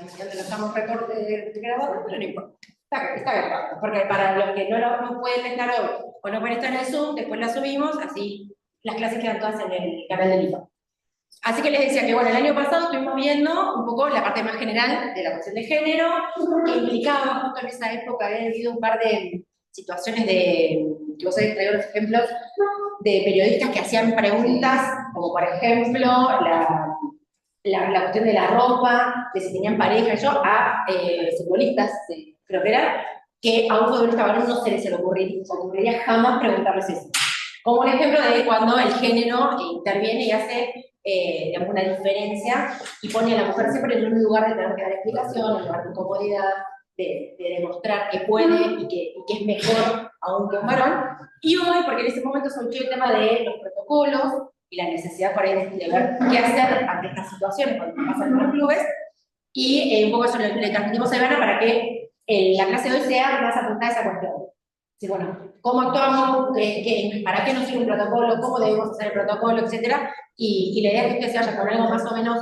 donde lo estamos grabando, pero no importa. Está grabado, porque para los que no pueden estar hoy o no pueden estar en el Zoom, después la subimos, así las clases quedan todas en el canal del IPA. Así que les decía que, bueno, el año pasado estuvimos viendo un poco la parte más general de la cuestión de género, que implicaba justo en esa época, había habido un par de situaciones que vos habéis traído los ejemplos, de periodistas que hacían preguntas, como por ejemplo, la cuestión de la ropa, de si tenían pareja, a futbolistas, creo que era, que a un futbolista varón no se les ocurriría jamás preguntarles eso. Como un ejemplo de cuando el género interviene y hace digamos, una diferencia y pone a la mujer siempre en un lugar de tener que dar explicación, en lugar de incomodidad, de demostrar que puede y que es mejor aún que un varón. Y hoy, porque en ese momento surgió el tema de los protocolos y la necesidad por ahí de ver qué hacer ante estas situaciones cuando pasan en los clubes, y un poco eso le transmitimos a Ivana para que la clase de hoy sea más apuntada a esa cuestión. Sí, bueno, cómo actuamos, para qué nos sirve un protocolo, cómo debemos hacer el protocolo, etcétera, y la idea es que ustedes se vayan con algo más o menos,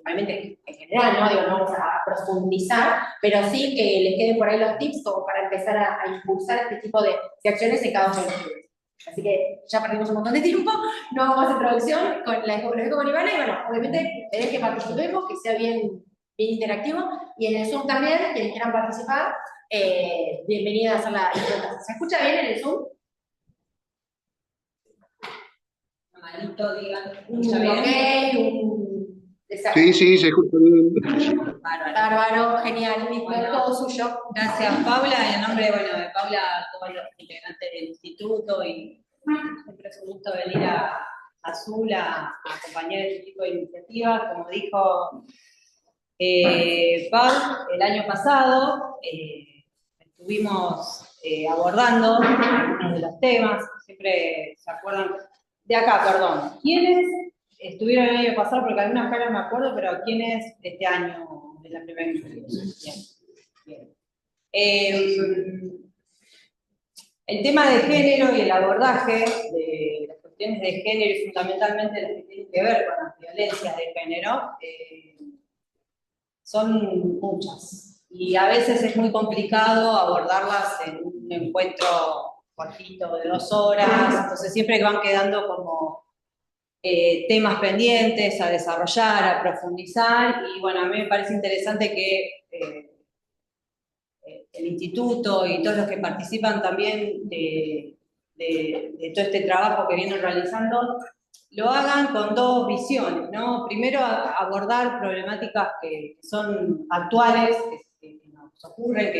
obviamente en general, ¿no? Digo, no vamos a profundizar, pero sí que les queden por ahí los tips como para empezar a impulsar este tipo de acciones en cada uno de los clubes. Así que ya perdimos un montón de tiempo, no hago más introducción, lo dejo con Ivana, y bueno, obviamente querés que participemos, que sea bien interactivo, y en el Zoom también, quienes quieran participar, bienvenidas a la presentación. ¿Se escucha bien en el Zoom? Malito, digan. Sí, se escucha bien. Bárbaro, genial, todo suyo. Gracias, Paula. En nombre, de Paula, todos los integrantes del instituto, y siempre es un gusto venir a Azul a acompañar este tipo de iniciativas. Como dijo Pau, el año pasado estuvimos abordando algunos de los temas. Siempre se acuerdan de acá, perdón. ¿Quiénes estuvieron el año pasado? Porque algunas caras me acuerdo, pero ¿quiénes este año de la primera iniciativa? Bien. El tema de género y el abordaje de las cuestiones de género, y fundamentalmente las que tienen que ver con las violencias de género, son muchas. Y a veces es muy complicado abordarlas en un encuentro cortito de 2 horas, entonces siempre van quedando como temas pendientes a desarrollar, a profundizar, y bueno, a mí me parece interesante que el instituto y todos los que participan también de todo este trabajo que vienen realizando, lo hagan con 2 visiones, ¿no? Primero, abordar problemáticas que son actuales, que nos ocurren,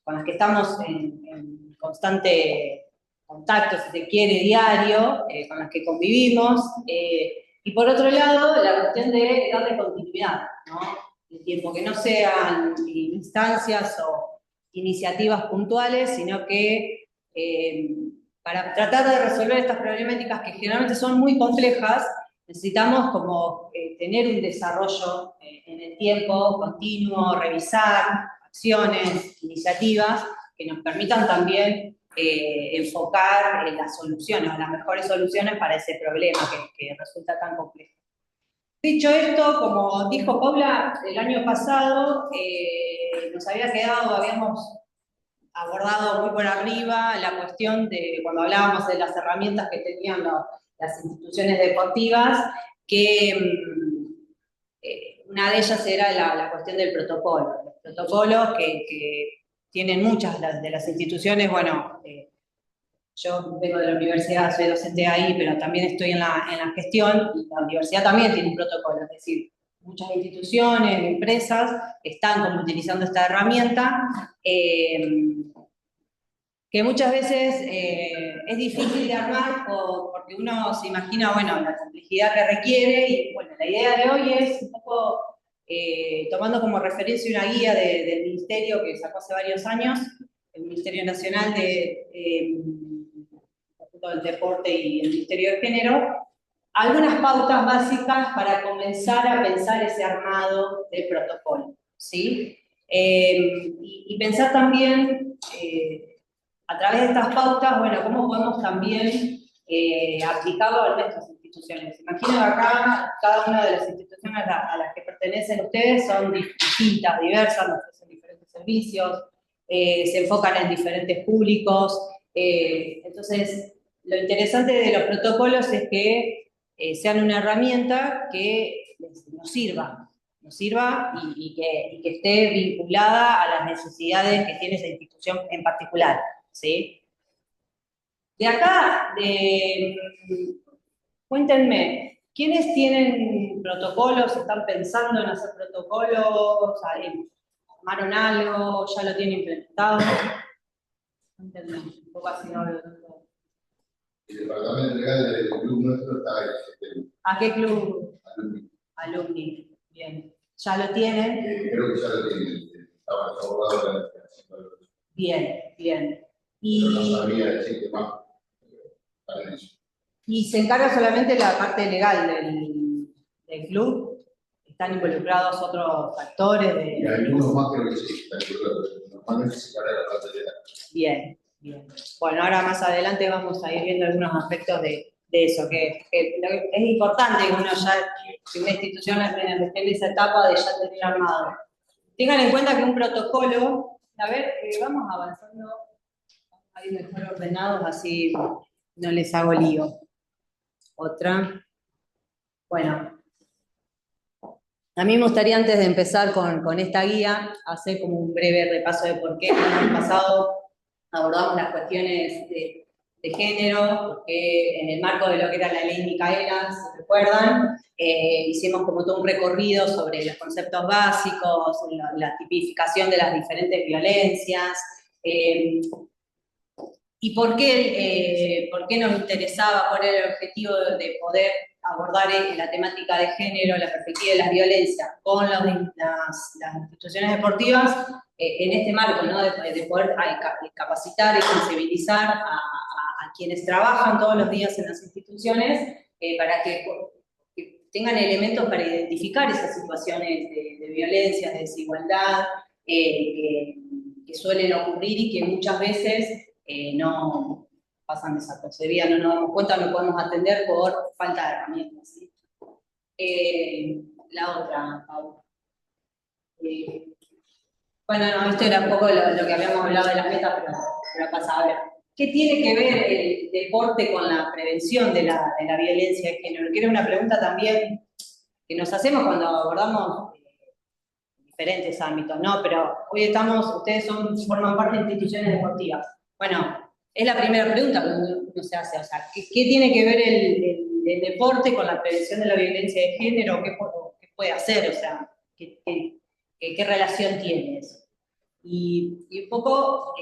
con las que estamos en constante contacto, si se quiere, diario, con las que convivimos, y por otro lado, la cuestión de darle continuidad, ¿no? El tiempo, que no sean instancias o iniciativas puntuales, sino que para tratar de resolver estas problemáticas que generalmente son muy complejas, necesitamos como tener un desarrollo en el tiempo continuo, revisar acciones, iniciativas que nos permitan también enfocar en las soluciones, en las mejores soluciones para ese problema que resulta tan complejo. Dicho esto, como dijo Paula, el año pasado nos había quedado, habíamos abordado muy por arriba la cuestión de cuando hablábamos de las herramientas que tenían las instituciones deportivas, que una de ellas era la cuestión del protocolo. Los protocolos que tienen muchas de las instituciones, yo vengo de la universidad, soy docente ahí, pero también estoy en la gestión, y la universidad también tiene un protocolo, es decir, muchas instituciones, empresas están como utilizando esta herramienta, que muchas veces es difícil de armar porque uno se imagina, la complejidad que requiere, y la idea de hoy es un poco tomando como referencia una guía del Ministerio que sacó hace varios años, el Ministerio Nacional del Deporte y el Ministerio de Género, algunas pautas básicas para comenzar a pensar ese armado del protocolo, ¿sí? Y pensar también, a través de estas pautas, cómo podemos también aplicarlo a nuestras instituciones. Imagino acá, cada una de las instituciones a las que pertenecen ustedes son distintas, diversas, nos ofrecen diferentes servicios, se enfocan en diferentes públicos. Entonces, lo interesante de los protocolos es que sean una herramienta que nos sirva y que esté vinculada a las necesidades que tiene esa institución en particular, ¿sí? De acá, cuéntenme, ¿quiénes tienen protocolos, están pensando en hacer protocolos, armaron algo, ya lo tienen implementado? Cuéntenme, un poco así no hablo tanto. El departamento legal del club nuestro está en ¿A qué club? Alumni. Alumni, bien. ¿Ya lo tienen? Creo que ya lo tienen. Estaba abogado de la administración. Bien, bien. Pero no sabía decir que más. Y se encarga solamente la parte legal del club. ¿Están involucrados otros factores? Y algunos más creo que sí, están involucrados. Normalmente se encarga la parte legal. Bien, bien. Bueno, ahora más adelante vamos a ir viendo algunos aspectos de eso, que es importante que uno ya, si una institución esté en esa etapa de ya tener armado. Tengan en cuenta que un protocolo, a ver, vamos avanzando ahí mejor ordenados, así no les hago lío. Otra. Bueno, a mí me gustaría antes de empezar con esta guía, hacer como un breve repaso de por qué en el año pasado abordamos las cuestiones de género, porque en el marco de lo que era la ley Micaela, ¿se recuerdan? Hicimos como todo un recorrido sobre los conceptos básicos, la tipificación de las diferentes violencias, y por qué nos interesaba, cuál era el objetivo de poder abordar la temática de género, la perspectiva de las violencias con las instituciones deportivas, en este marco, ¿no? de poder capacitar y sensibilizar a quienes trabajan todos los días en las instituciones, para que tengan elementos para identificar esas situaciones de violencia, de desigualdad, que suelen ocurrir y que muchas veces no pasan desapercibidas, no nos damos cuenta, no podemos atender por falta de herramientas, ¿sí? La otra, Pau. Bueno, no, esto era un poco lo que habíamos hablado de las metas, pero pasa a ver. ¿Qué tiene que ver el deporte con la prevención de la violencia de género? Que era una pregunta también que nos hacemos cuando abordamos diferentes ámbitos, ¿no? Pero hoy ustedes forman parte de instituciones deportivas. Bueno, es la primera pregunta que uno se hace, o sea, ¿qué tiene que ver el deporte con la prevención de la violencia de género? ¿Qué puede hacer? O sea, ¿qué relación tiene eso? Y un poco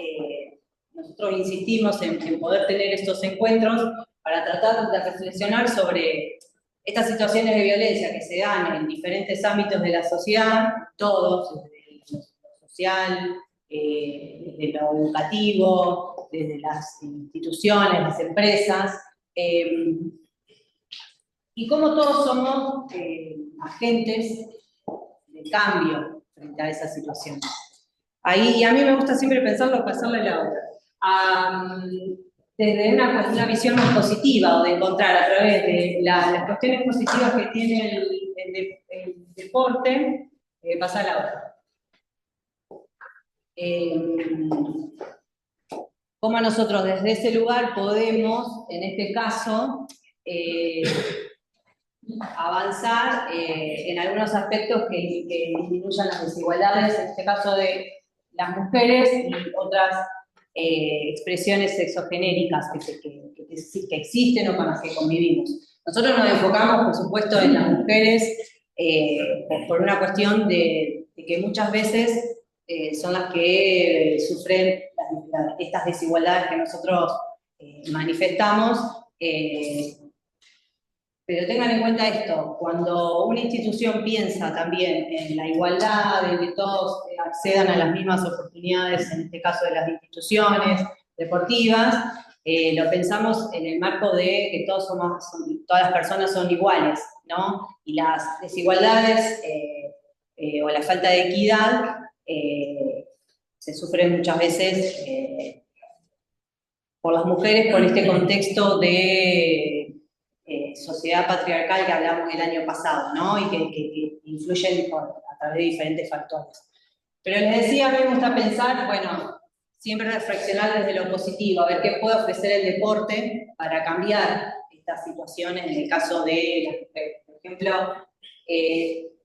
nosotros insistimos en poder tener estos encuentros para tratar de reflexionar sobre estas situaciones de violencia que se dan en diferentes ámbitos de la sociedad, todos, desde lo social, desde lo educativo, desde las instituciones, las empresas, y cómo todos somos agentes de cambio frente a esas situaciones. Ahí, y a mí me gusta siempre pensarlo, pasarle la otra. Desde una visión más positiva, o de encontrar a través de las cuestiones positivas que tiene el deporte, pasar a la otra. Cómo nosotros desde ese lugar podemos, en este caso, avanzar en algunos aspectos que disminuyan las desigualdades, en este caso de las mujeres y otras expresiones sexogenéricas que existen o con las que convivimos. Nosotros nos enfocamos, por supuesto, en las mujeres por una cuestión de que muchas veces son las que sufren estas desigualdades que nosotros manifestamos, pero tengan en cuenta esto, cuando una institución piensa también en la igualdad, en que todos accedan a las mismas oportunidades, en este caso de las instituciones deportivas, lo pensamos en el marco de que todas las personas son iguales, ¿no? Y las desigualdades o la falta de equidad se sufren muchas veces por las mujeres con este contexto de sociedad patriarcal que hablamos el año pasado, ¿no? Y que influyen a través de diferentes factores. Pero les decía, a mí me gusta pensar, bueno, siempre reflexionar desde lo positivo, a ver qué puede ofrecer el deporte para cambiar estas situaciones en el caso de las mujeres. Por ejemplo,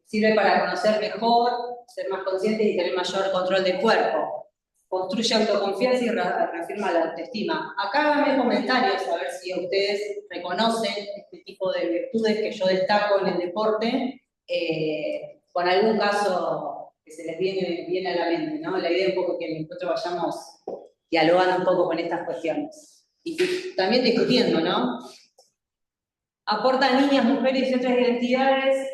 sirve para conocer mejor, ser más conscientes y tener mayor control del cuerpo. Construye autoconfianza y reafirma la autoestima. Acá háganme comentarios a ver si ustedes reconocen este tipo de virtudes que yo destaco en el deporte, con algún caso que se les viene a la mente, ¿no? La idea es un poco que nosotros vayamos dialogando un poco con estas cuestiones. Y también discutiendo, ¿no? Aportan niñas, mujeres y otras identidades,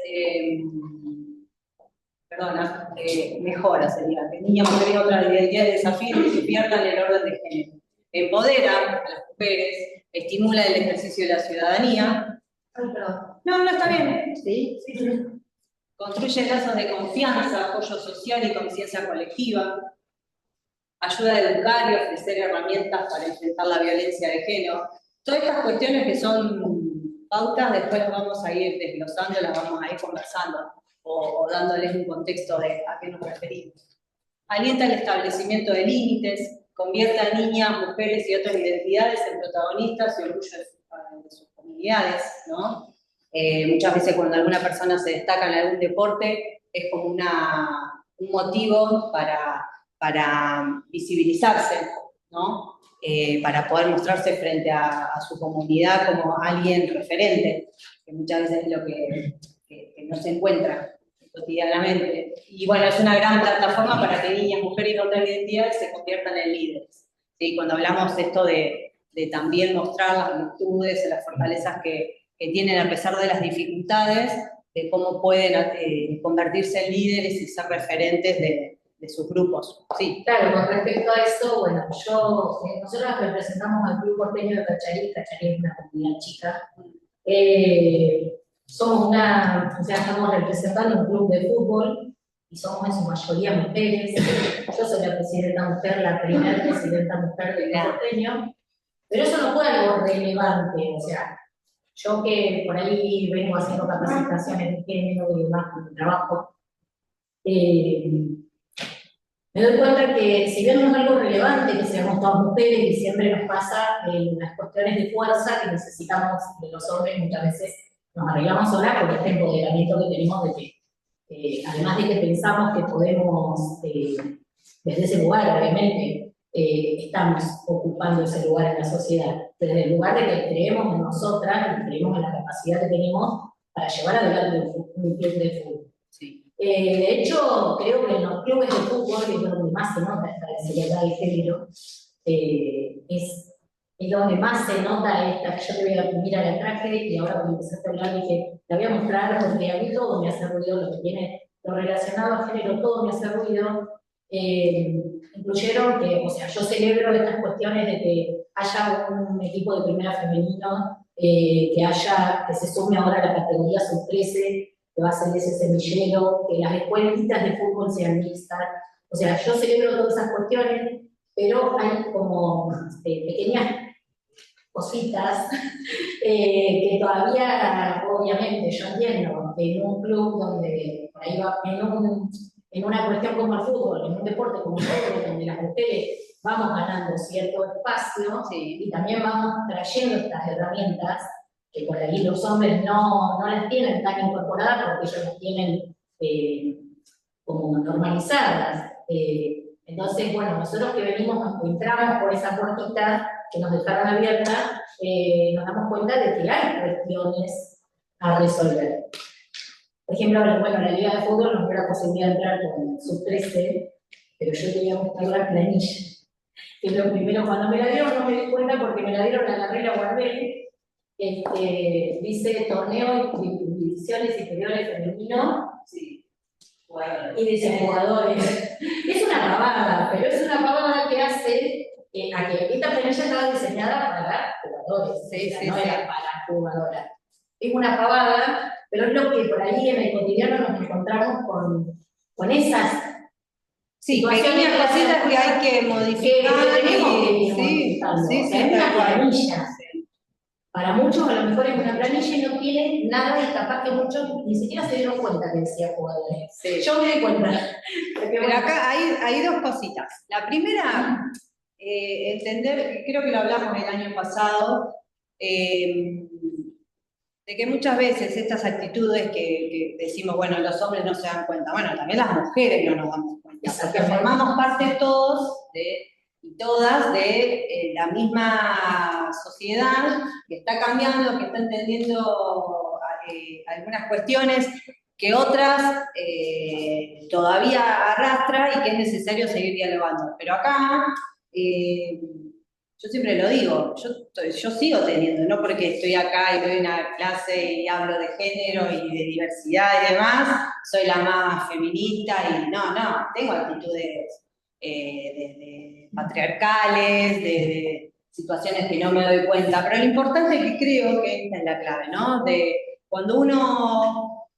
mejora sería, que niñas, mujeres y otras identidades desafían y que pierdan el orden de género. Empoderan a las mujeres, estimula el ejercicio de la ciudadanía. Ay, perdón. No, está bien. ¿Sí? Sí. Construye lazos de confianza, apoyo social y conciencia colectiva. Ayuda a educar y ofrecer herramientas para enfrentar la violencia de género. Todas estas cuestiones que son pautas, después las vamos a ir desglosando, las vamos a ir conversando o dándoles un contexto de a qué nos referimos. Alienta el establecimiento de límites, convierte a niñas, mujeres y otras identidades en protagonistas y orgullo de sus comunidades, ¿no? Muchas veces cuando alguna persona se destaca en algún deporte es como un motivo para visibilizarse, ¿no? Para poder mostrarse frente a su comunidad como alguien referente, que muchas veces es lo que no se encuentra cotidianamente. Y bueno, es una gran plataforma para que niñas, mujeres y otras identidades se conviertan en líderes. ¿Sí? Cuando hablamos de esto de también mostrar las virtudes, las fortalezas que tienen a pesar de las dificultades, de cómo pueden convertirse en líderes y ser referentes de sus grupos. Sí. Claro, con respecto a eso, bueno, nosotros representamos al Club Porteño de Cacharí. Cacharí es una comunidad chica. Estamos representando un club de fútbol y somos en su mayoría mujeres. Yo soy la presidenta mujer, la primera presidenta mujer del Club Porteño, pero eso no fue algo relevante, o sea, yo que por ahí vengo haciendo capacitaciones de género y demás con mi trabajo, me doy cuenta que si bien no es algo relevante que seamos todas mujeres y siempre nos pasa en las cuestiones de fuerza que necesitamos de los hombres, muchas veces nos arreglamos solas por este empoderamiento que tenemos de que, además de que pensamos que podemos, desde ese lugar, obviamente, estamos ocupando ese lugar en la sociedad, desde el lugar de que creemos en nosotras y creemos en la capacidad que tenemos para llevar adelante un club de fútbol. Sí. De hecho, creo que en los clubes de fútbol, que es donde más se nota esta desigualdad de género, es donde más se nota esta. Yo te voy a mirar la traje y ahora cuando empezaste a hablar dije, la voy a mostrar porque a mí todo me hace ruido, lo que tiene lo relacionado a género, todo me hace ruido. Incluyeron que, o sea, yo celebro estas cuestiones de que haya un equipo de primera femenino, que se sume ahora a la categoría sub-13, que va a ser ese semillero, que las escuelitas de fútbol sean mixtas. O sea, yo celebro todas esas cuestiones, pero hay como pequeñas cositas que todavía, obviamente, yo entiendo, en un club donde, por ahí va, en una cuestión como el fútbol, en un deporte como el fútbol, donde las mujeres vamos ganando cierto espacio, sí, y también vamos trayendo estas herramientas, que por ahí los hombres no las tienen tan incorporadas porque ellos las tienen como normalizadas. Entonces, bueno, nosotros que entramos por esa puertita que nos dejaron abierta, nos damos cuenta de que hay cuestiones a resolver. Por ejemplo, bueno, la Liga de Fútbol nos dio la posibilidad de entrar con sub-13, pero yo quería buscar la planilla. Que lo primero, cuando me la dieron, no me di cuenta porque me la dieron, la agarré y la guardé. Dice torneo de divisiones inferiores femenino, sí, y dice jugadores. Es una pavada, pero es una pavada que hace a que esta planilla estaba diseñada para jugadores, sí, o sea, no era para jugadoras. Es una pavada, pero es lo que por ahí en el cotidiano nos encontramos con esas pequeñas cositas que hay que modificar. Es una planilla. para muchos a lo mejor es una planilla y no tiene nada y capaz que muchos ni siquiera se dieron cuenta que decía jugadores. Sí. Yo me di cuenta. Pero acá hay dos cositas. La primera, entender, creo que lo hablamos el año pasado, de que muchas veces estas actitudes que decimos, bueno, los hombres no se dan cuenta, bueno, también las mujeres no nos damos cuenta, porque formamos parte todos y todas de la misma sociedad que está cambiando, que está entendiendo algunas cuestiones que otras todavía arrastra y que es necesario seguir dialogando. Pero acá, yo siempre lo digo, yo sigo teniendo, no porque estoy acá y doy una clase y hablo de género y de diversidad y demás, soy la más feminista y no, tengo actitudes de patriarcales, de situaciones que no me doy cuenta, pero lo importante es que creo que esta es la clave, ¿no? De cuando uno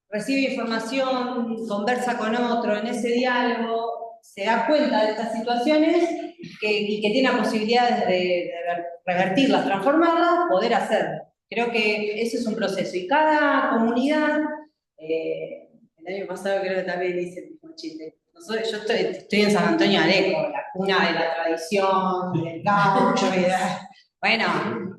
recibe información, conversa con otro en ese diálogo, se da cuenta de estas situaciones y que tiene la posibilidad de revertirlas, transformarlas, poder hacerlo. Creo que ese es un proceso. Y cada comunidad, el año pasado creo que también hice el mismo chiste. Yo estoy en San Antonio Areco, la cuna de la tradición, del gaucho, bueno,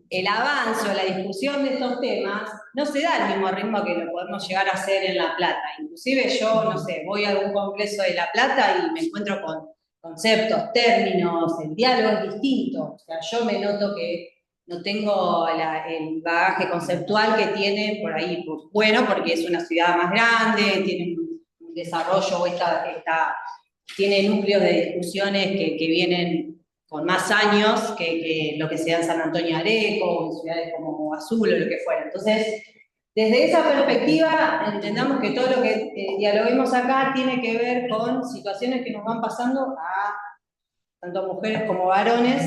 el avance o la discusión de estos temas no se da al mismo ritmo que lo podemos llegar a hacer en La Plata. Inclusive yo, no sé, voy a algún congreso de La Plata y me encuentro con conceptos, términos, el diálogo es distinto. O sea, yo me noto que no tengo el bagaje conceptual que tiene por ahí, bueno, porque es una ciudad más grande, tiene un desarrollo, tiene núcleos de discusiones que vienen con más años que lo que sea en San Antonio Areco, en ciudades como Azul o lo que fuera. Entonces, desde esa perspectiva, entendamos que todo lo que dialoguemos acá tiene que ver con situaciones que nos van pasando a tanto mujeres como varones,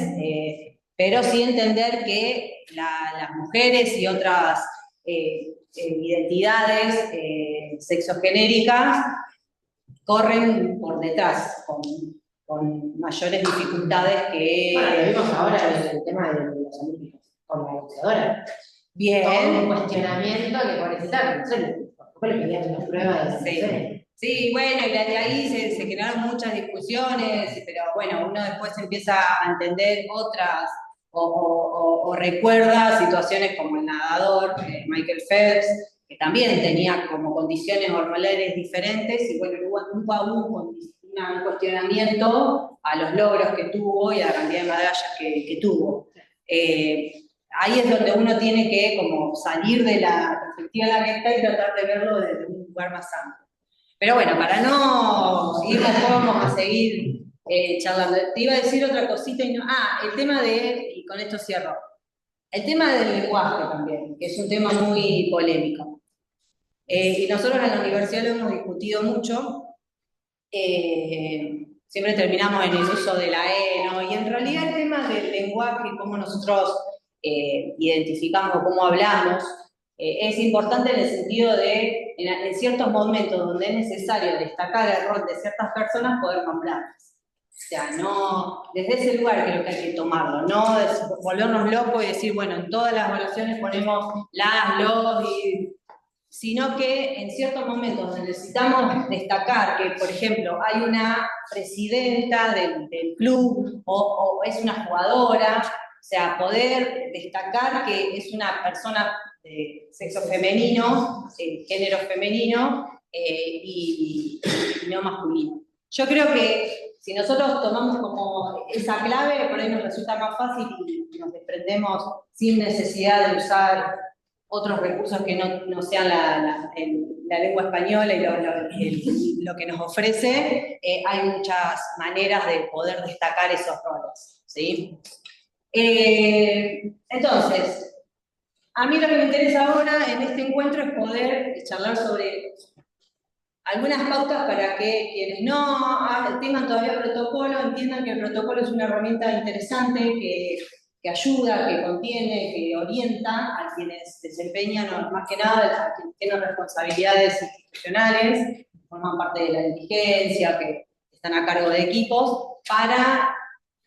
pero sí entender que las mujeres y otras identidades sexogenéricas corren por detrás, con mayores dificultades que... Bueno, lo vimos ahora en el tema de los olímpicos, con la boxeadora. Bien. Todo un cuestionamiento que pobrecita, no sé, tampoco le pedían una prueba de sí. Sí, bueno, y de ahí se generaron muchas discusiones, pero bueno, uno después empieza a entender otras, o recuerda situaciones como el nadador, Michael Phelps, que también tenía como condiciones hormonales diferentes, y bueno, nunca hubo un cuestionamiento a los logros que tuvo y a la cantidad de medallas que tuvo. Ahí es donde uno tiene que como salir de la perspectiva de la recta y tratar de verlo desde un lugar más amplio. Pero bueno, para no irnos, vamos a seguir charlando. Te iba a decir otra cosita y no... el tema y con esto cierro, el tema del lenguaje también, que es un tema muy polémico. Y nosotros en la universidad lo hemos discutido mucho. Siempre terminamos en el uso de la E, ¿no? Y en realidad el tema del lenguaje, cómo nosotros identificamos, cómo hablamos, es importante en el sentido de, en ciertos momentos donde es necesario destacar el rol de ciertas personas, poder nombrarlas. O sea, no, desde ese lugar creo que hay que tomarlo, no volvernos locos y decir, bueno, en todas las evaluaciones ponemos los, sino que en ciertos momentos donde necesitamos destacar que, por ejemplo, hay una presidenta del club o es una jugadora, o sea, poder destacar que es una persona de sexo femenino, género femenino y no masculino. Yo creo que si nosotros tomamos como esa clave, por ahí nos resulta más fácil y nos desprendemos sin necesidad de usar otros recursos que no sean la lengua española y lo que nos ofrece. Hay muchas maneras de poder destacar esos roles, ¿sí? Entonces, a mí lo que me interesa ahora en este encuentro es poder charlar sobre algunas pautas para que quienes no tengan todavía protocolo entiendan que el protocolo es una herramienta interesante que ayuda, que contiene, que orienta a quienes desempeñan, más que nada, a quienes tienen responsabilidades institucionales, forman parte de la dirigencia, que están a cargo de equipos, para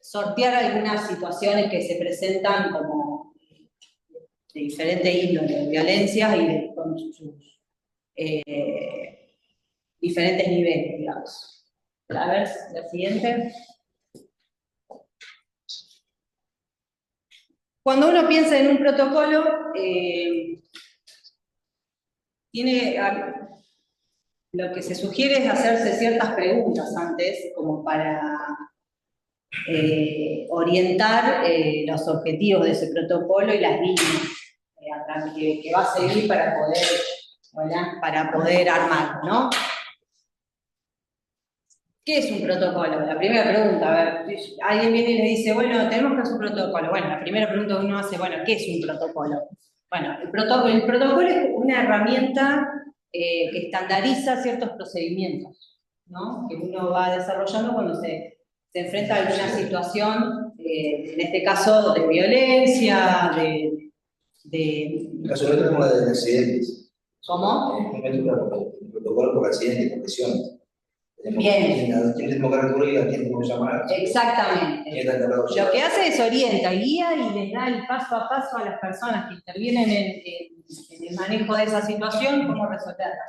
sortear algunas situaciones que se presentan como diferente índole, de violencias y con sus diferentes niveles, digamos. A ver, la siguiente. Cuando uno piensa en un protocolo, lo que se sugiere es hacerse ciertas preguntas antes, como para orientar los objetivos de ese protocolo y las líneas que va a seguir para poder armarlo, ¿no? ¿Qué es un protocolo? La primera pregunta, a ver, alguien viene y le dice, bueno, tenemos que hacer un protocolo. Bueno, la primera pregunta que uno hace, bueno, ¿qué es un protocolo? Bueno, el protocolo es una herramienta que estandariza ciertos procedimientos, ¿no? Que uno va desarrollando cuando se enfrenta a alguna situación, en este caso de violencia, En caso de tenemos la de accidentes. ¿Cómo? El protocolo por accidentes, por lesiones. Bien. ¿A quién tenemos que recurrir? ¿A quién tenemos que llamar? Exactamente. Lo que hace es orienta, guía y les da el paso a paso a las personas que intervienen en el manejo de esa situación, cómo resolverla.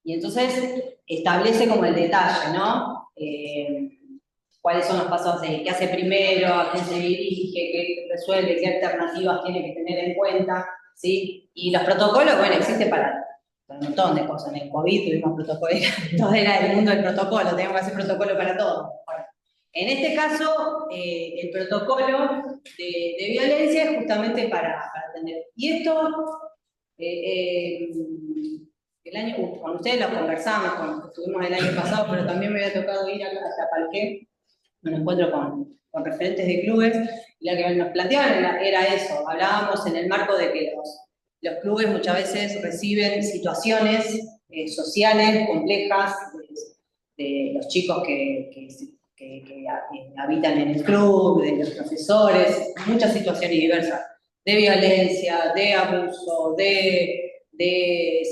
Y entonces establece como el detalle, ¿no? Cuáles son los pasos qué hace primero, a quién se dirige, qué resuelve, qué alternativas tiene que tener en cuenta, ¿sí? Y los protocolos, bueno, existen para un montón de cosas. En el COVID tuvimos protocolos, todo era el mundo del protocolo, teníamos que hacer protocolo para todo. Bueno, en este caso, el protocolo de violencia es justamente para atender. Y esto, el año, con ustedes lo conversamos, cuando estuvimos el año pasado, pero también me había tocado ir hasta Palqué, me encuentro con referentes de clubes, y lo que nos planteaban era eso, hablábamos en el marco de que los clubes muchas veces reciben situaciones sociales complejas de los chicos que habitan en el club, de los profesores, muchas situaciones diversas, de violencia, de abuso, de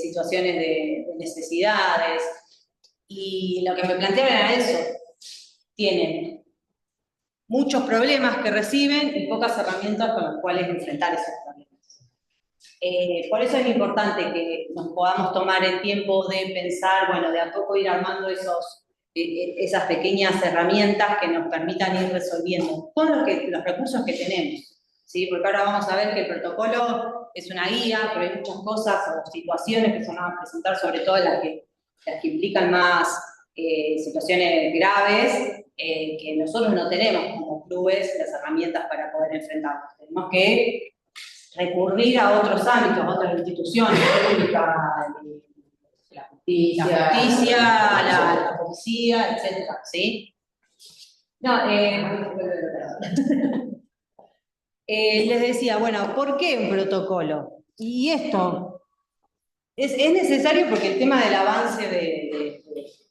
situaciones de necesidades. Y lo que me planteaban era eso, tienen muchos problemas que reciben y pocas herramientas con las cuales enfrentar esos problemas. Por eso es importante que nos podamos tomar el tiempo de pensar, bueno, de a poco ir armando esas pequeñas herramientas que nos permitan ir resolviendo con los recursos que tenemos, ¿sí? Porque ahora vamos a ver que el protocolo es una guía, pero hay muchas cosas o situaciones que se van a presentar, sobre todo las que implican más situaciones graves, que nosotros no tenemos como clubes las herramientas para poder enfrentarlas. Tenemos que recurrir a otros ámbitos, a otras instituciones públicas, la justicia, la policía, etc. ¿Sí? No, les decía, bueno, ¿por qué un protocolo? Y esto es necesario porque el tema del avance de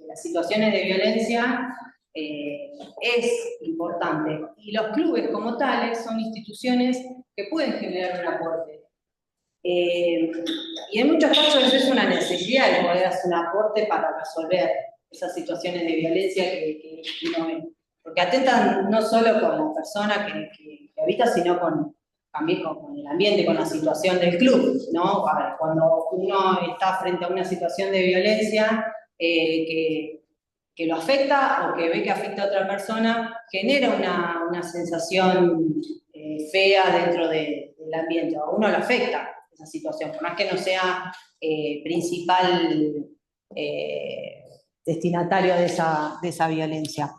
las situaciones de violencia es importante. Y los clubes como tales son instituciones que pueden generar un aporte. Y en muchos casos es una necesidad de poder hacer un aporte para resolver esas situaciones de violencia que uno ve. Porque atentan no solo con la persona que habita, sino también con el ambiente, con la situación del club, ¿no? Cuando uno está frente a una situación de violencia que lo afecta o que ve que afecta a otra persona, genera una sensación fea dentro del ambiente, a uno lo afecta esa situación, por más que no sea principal destinatario de esa violencia.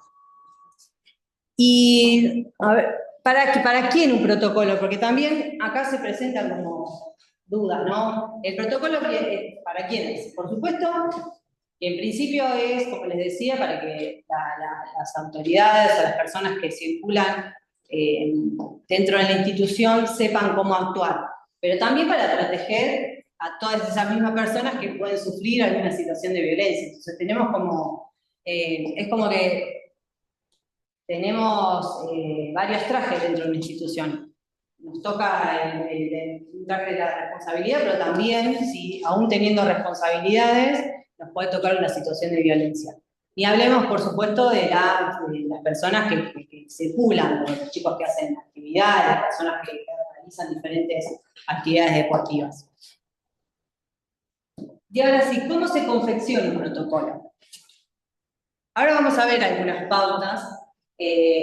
Y, a ver, ¿para quién un protocolo? Porque también acá se presentan como dudas, ¿no? ¿El protocolo para quién es? Por supuesto, que en principio es, como les decía, para que las autoridades o las personas que circulan dentro de la institución sepan cómo actuar, pero también para proteger a todas esas mismas personas que pueden sufrir alguna situación de violencia. Entonces tenemos es como que tenemos varios trajes dentro de una institución. Nos toca el traje de la responsabilidad, pero también, si aún teniendo responsabilidades, nos puede tocar una situación de violencia. Y hablemos, por supuesto, de las personas que circulan, de los chicos que hacen actividades, las personas que realizan diferentes actividades deportivas. Y ahora sí, ¿cómo se confecciona un protocolo? Ahora vamos a ver algunas pautas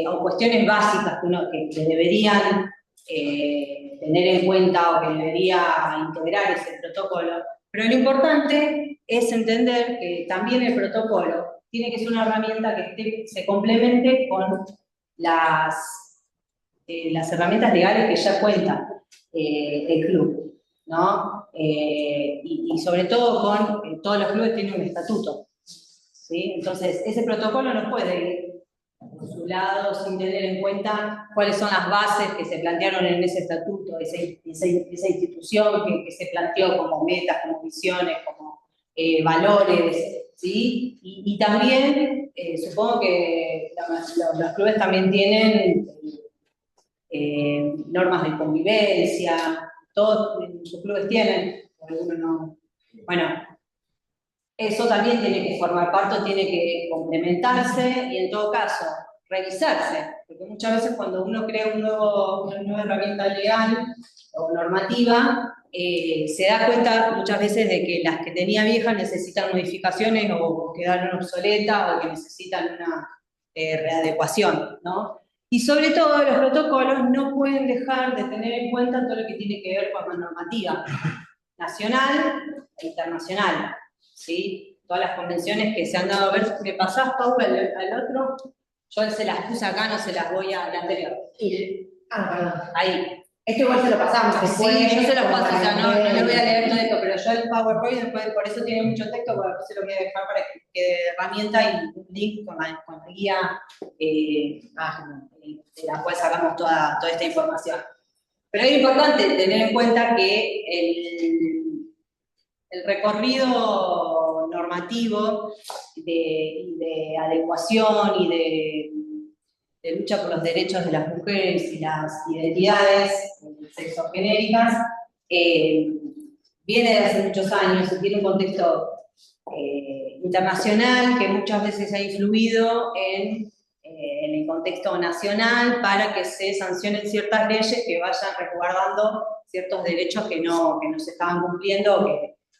o cuestiones básicas que deberían tener en cuenta o que debería integrar ese protocolo. Pero lo importante es entender que también el protocolo tiene que ser una herramienta que se complemente con las herramientas legales que ya cuenta el club, ¿no? Y sobre todo con todos los clubes tienen un estatuto, ¿sí? Entonces, ese protocolo no puede ir por su lado sin tener en cuenta cuáles son las bases que se plantearon en ese estatuto, esa institución que se planteó como metas, como visiones, como valores, ¿sí? Y también, supongo que los clubes también tienen normas de convivencia, todos sus clubes tienen, o algunos no. Bueno, eso también tiene que formar parte, tiene que complementarse y en todo caso revisarse, porque muchas veces cuando uno crea una nueva herramienta legal o normativa, se da cuenta muchas veces de que las que tenía viejas necesitan modificaciones o quedaron obsoletas o que necesitan una readecuación, ¿no? Y sobre todo los protocolos no pueden dejar de tener en cuenta todo lo que tiene que ver con la normativa nacional e internacional, ¿sí? Todas las convenciones que se han dado a ver. ¿Me pasás, Paula, al otro? Yo se las puse acá, no se las voy a la anterior. Perdón. Ahí. Esto igual se lo pasamos después. Sí, yo se lo paso, o sea, no para le voy a leer todo esto, pero yo el PowerPoint después, por eso tiene mucho texto, porque después se lo voy a dejar para que quede de herramienta y un link con la guía de la cual sacamos toda esta información. Pero es importante tener en cuenta que el recorrido normativo de adecuación y de lucha por los derechos de las mujeres y las identidades sexogenéricas viene de hace muchos años y tiene un contexto internacional que muchas veces ha influido en el contexto nacional para que se sancionen ciertas leyes que vayan resguardando ciertos derechos que no se estaban cumpliendo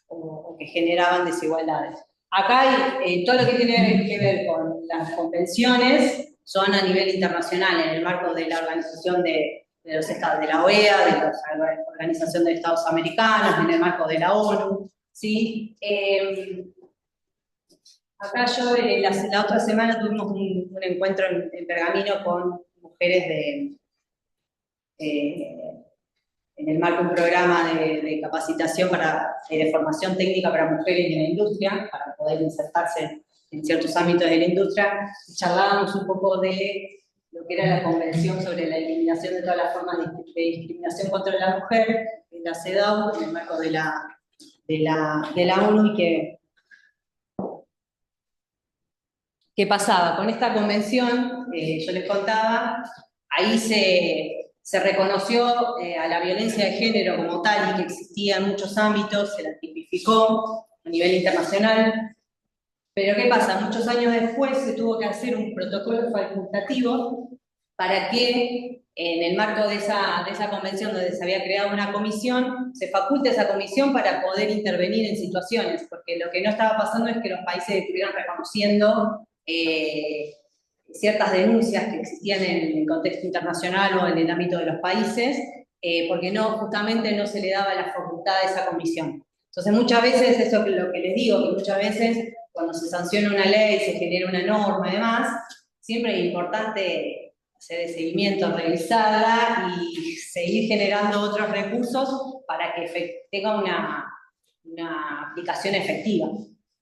o que generaban desigualdades. Acá hay todo lo que tiene que ver con las convenciones son a nivel internacional, en el marco de la Organización de los Estados, de la OEA, de la Organización de Estados Americanos, en el marco de la ONU, ¿sí? Acá yo la otra semana tuvimos un encuentro en Pergamino con mujeres en el marco de un programa de capacitación de formación técnica para mujeres en la industria, para poder insertarse en ciertos ámbitos de la industria, y charlábamos un poco de lo que era la Convención sobre la eliminación de todas las formas de discriminación contra la mujer, en la CEDAW, en el marco de la ONU, y ¿qué pasaba? Con esta convención, yo les contaba, ahí se reconoció a la violencia de género como tal y que existía en muchos ámbitos, se la tipificó a nivel internacional. Pero ¿qué pasa? Muchos años después se tuvo que hacer un protocolo facultativo para que en el marco de esa convención donde se había creado una comisión, se faculte esa comisión para poder intervenir en situaciones, porque lo que no estaba pasando es que los países estuvieran reconociendo ciertas denuncias que existían en el contexto internacional o en el ámbito de los países, porque justamente no se le daba la facultad a esa comisión. Entonces muchas veces, eso es lo que les digo, que muchas veces cuando se sanciona una ley, se genera una norma y demás, siempre es importante hacer el seguimiento, revisarla y seguir generando otros recursos para que tenga una aplicación efectiva.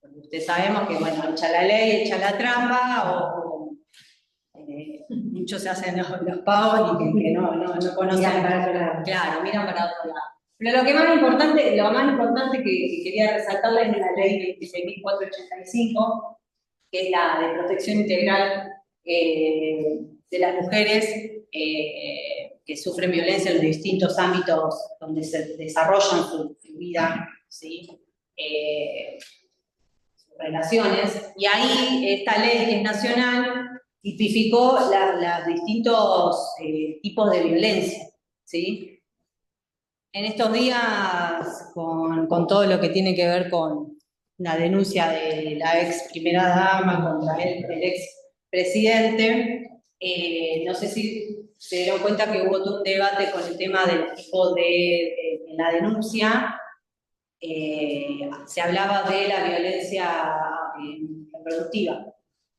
Porque ustedes sabemos que, bueno, echa la ley, echa la trampa, muchos se hacen los pavos y que no conocen. Miran para otro lado. Claro, miran para otro lado. Pero lo más importante que quería resaltarles es la ley 26.485, que es la de protección integral de las mujeres que sufren violencia en los distintos ámbitos donde se desarrollan su vida, ¿sí? Sus relaciones. Y ahí esta ley, que es nacional, tipificó los distintos tipos de violencia, ¿sí? En estos días, con todo lo que tiene que ver con la denuncia de la ex primera dama contra el ex presidente, no sé si se dieron cuenta que hubo todo un debate con el tema del tipo de la denuncia. Se hablaba de la violencia reproductiva.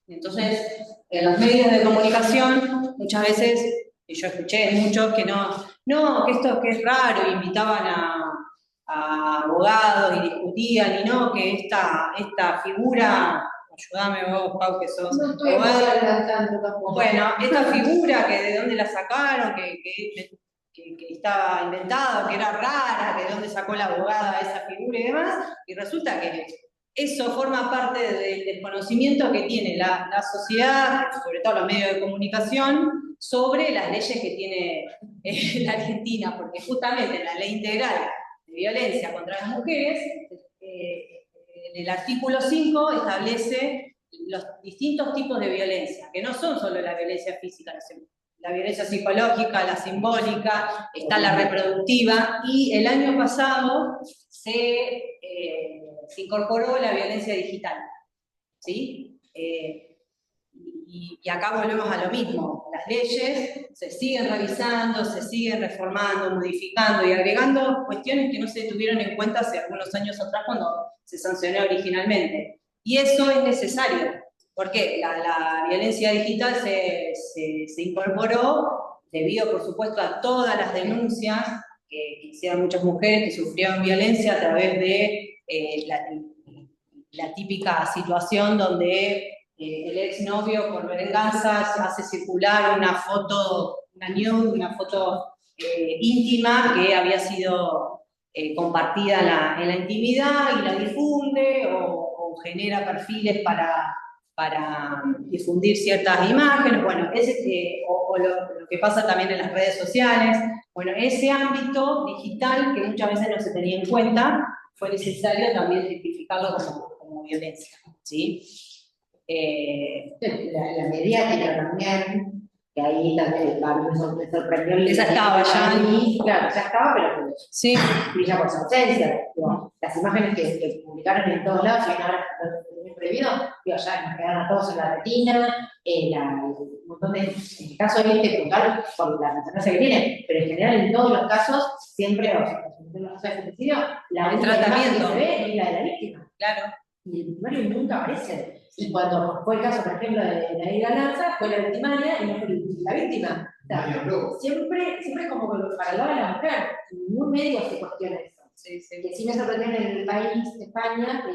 Entonces, en los medios de comunicación, muchas veces, y yo escuché muchos que que esto que es raro, invitaban a abogados y discutían, y no, que esta figura, ayúdame vos, Pau, que sos No estoy abogada. adelantando tampoco. Bueno, esta figura que de dónde la sacaron, que estaba inventada, que era rara, que de dónde sacó la abogada esa figura y demás, y resulta que eso forma parte del desconocimiento que tiene la sociedad, sobre todo los medios de comunicación, sobre las leyes que tiene la Argentina, porque justamente la Ley Integral de Violencia contra las Mujeres, en el artículo 5 establece los distintos tipos de violencia, que no son solo la violencia física, la violencia psicológica, la simbólica, está la reproductiva, y el año pasado se incorporó la violencia digital, ¿sí? Y acá volvemos a lo mismo, las leyes se siguen revisando, se siguen reformando, modificando y agregando cuestiones que no se tuvieron en cuenta hace algunos años atrás cuando se sancionó originalmente. Y eso es necesario, porque la violencia digital se incorporó debido, por supuesto, a todas las denuncias que hicieron muchas mujeres que sufrieron violencia a través de la típica situación donde el exnovio por venganza hace circular una foto, una foto íntima que había sido compartida en la intimidad y la difunde o genera perfiles para difundir ciertas imágenes, bueno, lo que pasa también en las redes sociales, bueno, ese ámbito digital que muchas veces no se tenía en cuenta, fue necesario también identificarlo como violencia, ¿sí? La mediática también, que ahí también me sorprendió. Esa estaba ya. Claro, ya estaba, pero sí. brilla por su ausencia. Las imágenes que publicaron en todos lados, y ahora es prohibido, ya nos quedaron a todos en la retina, un montón de, en el caso de este puntual, por la importancia que tiene, pero en general en todos los casos, siempre, o sea, en los casos de femicidio, la única imagen que se ve es la de la víctima. Claro. Y el victimario nunca aparece. Y cuando fue el caso, por ejemplo, de la Ida Lanza, fue la victimaria y no fue la víctima. O sea, siempre es como para el lado de la mujer. En ningún medio se cuestiona eso. Sí, sí. Que sí me sorprendió en el país, España, que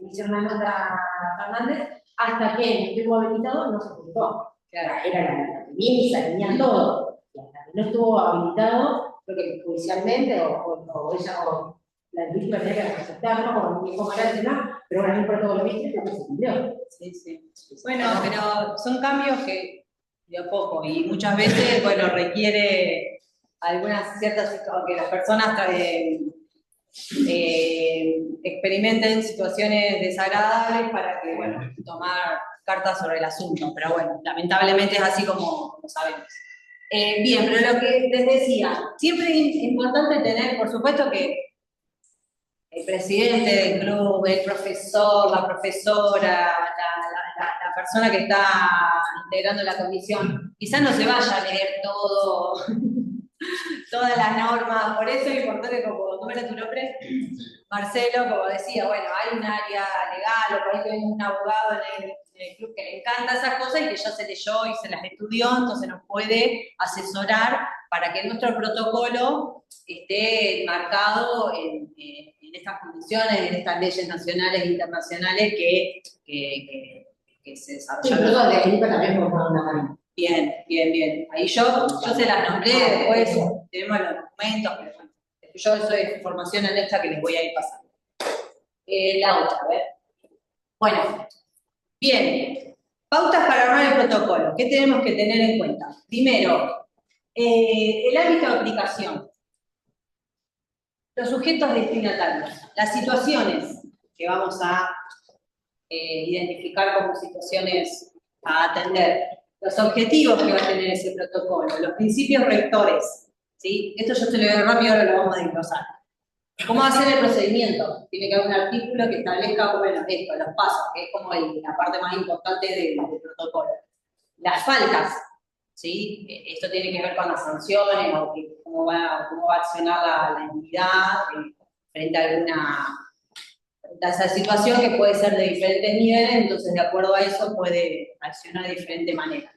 me hicieron una nota a Fernández, hasta que el estuvo habilitado no se publicó. Claro, era la premisa, tenían todo. Y hasta que no estuvo habilitado, creo que judicialmente o ella o la víctima tenía que aceptarlo por un hijo moral, ¿no? Pero bueno, no importa todo lo que hice, creo que se cumplió. Sí, sí. Bueno, pero son cambios que de a poco y muchas veces, bueno, requiere algunas ciertas, que las personas experimenten situaciones desagradables para que, bueno, tomar cartas sobre el asunto. Pero bueno, lamentablemente es así como sabemos. Bien, pero lo que les decía, siempre es importante tener, por supuesto que el presidente del club, el profesor, la profesora, la persona que está integrando la comisión, quizás no se vaya a leer todas las normas, por eso es importante, ¿cómo era tu nombre? Marcelo, como decía, bueno, hay un área legal, o por ahí tenemos un abogado en el club que le encanta esas cosas y que ya se leyó y se las estudió, entonces nos puede asesorar para que nuestro protocolo esté marcado en estas condiciones, en estas leyes nacionales e internacionales que se desarrollan. Incluso de Felipe también por una mano. Bien. Ahí yo se las nombré, después tenemos los documentos, pero bueno, yo soy formación en esta que les voy a ir pasando. La otra, a ver. Bueno, bien. Pautas para armar el protocolo. ¿Qué tenemos que tener en cuenta? Primero, el ámbito de aplicación. Los sujetos destinatarios, las situaciones que vamos a identificar como situaciones a atender, los objetivos que va a tener ese protocolo, los principios rectores, ¿sí? Esto yo te lo doy rápido, ahora lo vamos a desglosar. ¿Cómo hacer el procedimiento? Tiene que haber un artículo que establezca, bueno, esto, los pasos, que es como la parte más importante del protocolo. Las faltas, ¿sí? Esto tiene que ver con las sanciones, o cómo va a accionar la entidad frente a esa situación que puede ser de diferentes niveles, entonces de acuerdo a eso puede accionar de diferente manera.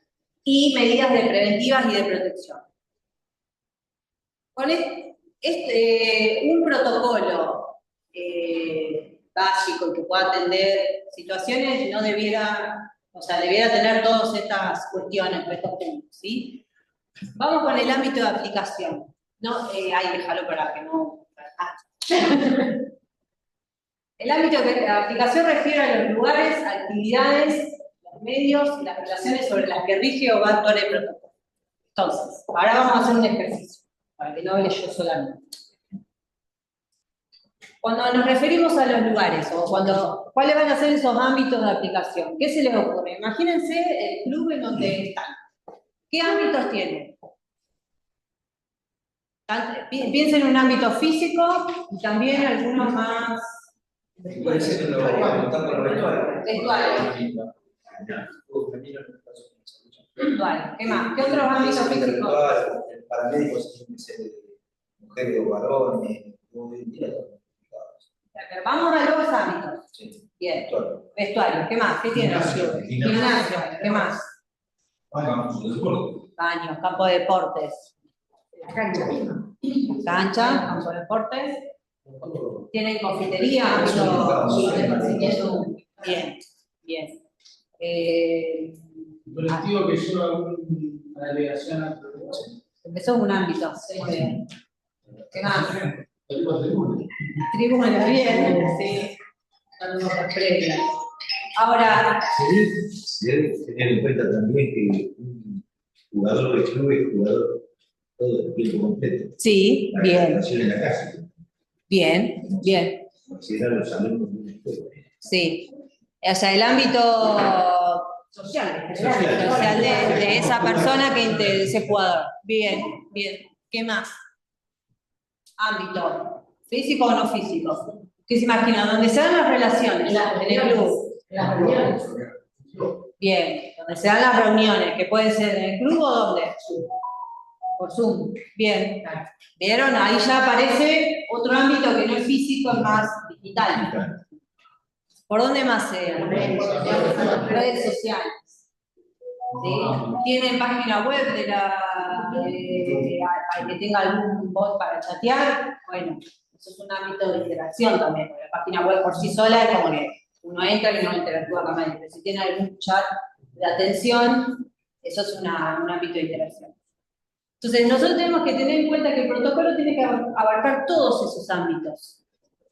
Y medidas preventivas y de protección. Con un protocolo básico que pueda atender situaciones no debiera tener todas estas cuestiones, estos puntos, ¿sí? Vamos con el ámbito de aplicación. No, déjalo para que no... El ámbito de aplicación refiere a los lugares, actividades, los medios y las relaciones sobre las que rige o va a actuar el protocolo. Entonces, ahora vamos a hacer un ejercicio, para que no hable yo solamente. Cuando nos referimos a los lugares, ¿cuáles van a ser esos ámbitos de aplicación? ¿Qué se les ocurre? Imagínense el club en donde están. ¿Qué ámbitos tienen? Piensen en un ámbito físico y también algunos más... Puede ser lo vestuario. Vestuario. ¿Qué más? ¿Qué otros ámbitos físicos? Paramédicos, tienen que ser mujeres o varones. Vamos a los ámbitos. Sí. Bien. Vestuario. ¿Qué más? ¿Qué tiene? Gimnasio. ¿Qué más? Baños, campo de deportes. La cancha misma. Cancha, campo de deportes. Tienen confitería. Bien, bien. Colectivo que lleva una delegación a Empezó en un ámbito. Muy bien. ¿Qué más? tribuna. Tribuna, bien, sí. Algunos previos. Ahora. Sí, tener en cuenta también que un jugador de club es jugador todo el tiempo completo. Sí, La bien. relación en la casa. Bien, bien. Considerar los alumnos de una escuela. Sí. O sea, el ámbito Social, social de esa persona de ese jugador. Bien, bien. ¿Qué más? Ámbito. ¿Físico o no físico? ¿Qué se imagina? ¿Dónde se dan las relaciones? En el club. Las reuniones. Bien. Donde se dan las reuniones, que puede ser en el club o dónde. Por Zoom. Bien. ¿Vieron? Ahí ya aparece otro ámbito que no es físico, es más digital. ¿Por dónde más se dan? Redes sociales. ¿Sí? ¿Tienen página web para que tenga algún bot para chatear? Bueno, eso es un ámbito de interacción también, porque la página web por sí sola es como que uno entra y no interactúa con nadie, pero si tiene algún chat de atención, eso es un ámbito de interacción. Entonces, nosotros tenemos que tener en cuenta que el protocolo tiene que abarcar todos esos ámbitos,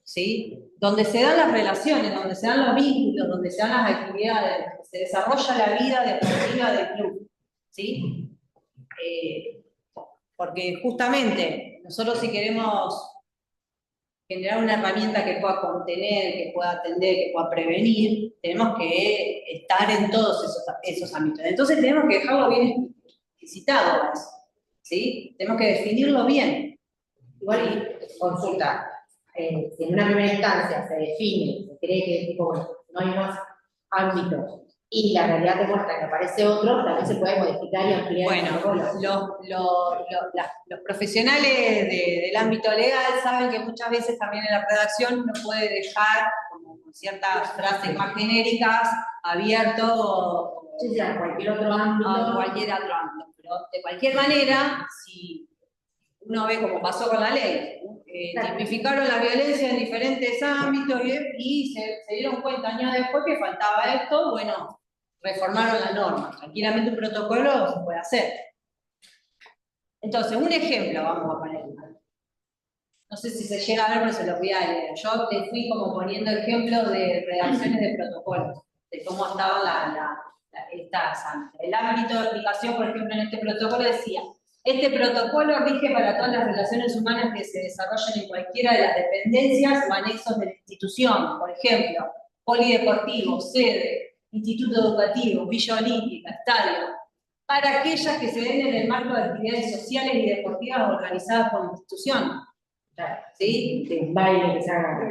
¿sí? Donde se dan las relaciones, donde se dan los vínculos, donde se dan las actividades, donde se desarrolla la vida deportiva del club, ¿sí? Porque justamente nosotros si queremos generar una herramienta que pueda contener, que pueda atender, que pueda prevenir, tenemos que estar en todos esos ámbitos. Entonces tenemos que dejarlo bien explicitado eso, ¿sí? Tenemos que definirlo bien. Igual, consulta, si en una primera instancia se define, se cree que tipo, bueno, no hay más ámbitos, y la realidad demuestra que aparece otro, también se puede modificar y ampliar el protocolo. Los profesionales del ámbito legal saben que muchas veces también en la redacción uno puede dejar como con ciertas frases más genéricas abierto Sí, a cualquier otro ámbito. a cualquier otro ámbito. Pero de cualquier manera, si uno ve como pasó con la ley, tipificaron la violencia en diferentes ámbitos y se dieron cuenta años después que faltaba esto, bueno, reformaron la norma. Tranquilamente un protocolo se puede hacer. Entonces, un ejemplo vamos a poner. No sé si se llega a ver, pero se lo voy a leer. Yo te fui como poniendo ejemplos de redacciones de protocolos, de cómo estaban estas ámbitos. El ámbito de aplicación, por ejemplo, en este protocolo decía: este protocolo rige para todas las relaciones humanas que se desarrollen en cualquiera de las dependencias o anexos de la institución, por ejemplo, polideportivo, sede, instituto educativo, villa olímpica, estadio. para aquellas que se den en el marco de actividades sociales y deportivas organizadas por la institución. ¿Sí? De baile que se haga.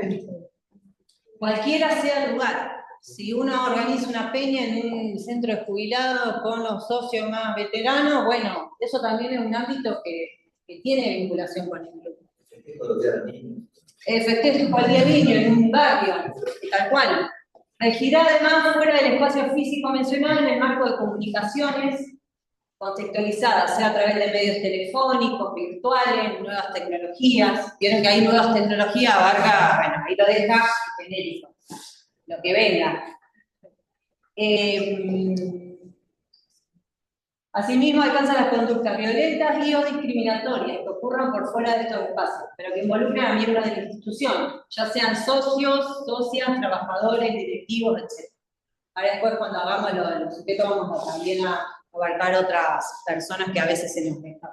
Cualquiera sea el lugar. Si uno organiza una peña en un centro de jubilados con los socios más veteranos, bueno, eso también es un ámbito que tiene vinculación con el club. El festejo al día del niño en un barrio, tal cual. Regirá además fuera del espacio físico mencionado en el marco de comunicaciones contextualizadas, sea a través de medios telefónicos, virtuales, nuevas tecnologías. Vieron que hay nuevas tecnologías, abarca, bueno, ahí lo deja genérico, lo que venga. Asimismo, alcanza las conductas violentas y o discriminatorias que ocurran por fuera de estos espacios, pero que involucren a miembros de la institución, ya sean socios, socias, trabajadores, directivos, etc. Ahora después, cuando hagamos lo de los sujetos, vamos a también a abarcar otras personas que a veces se nos dejan.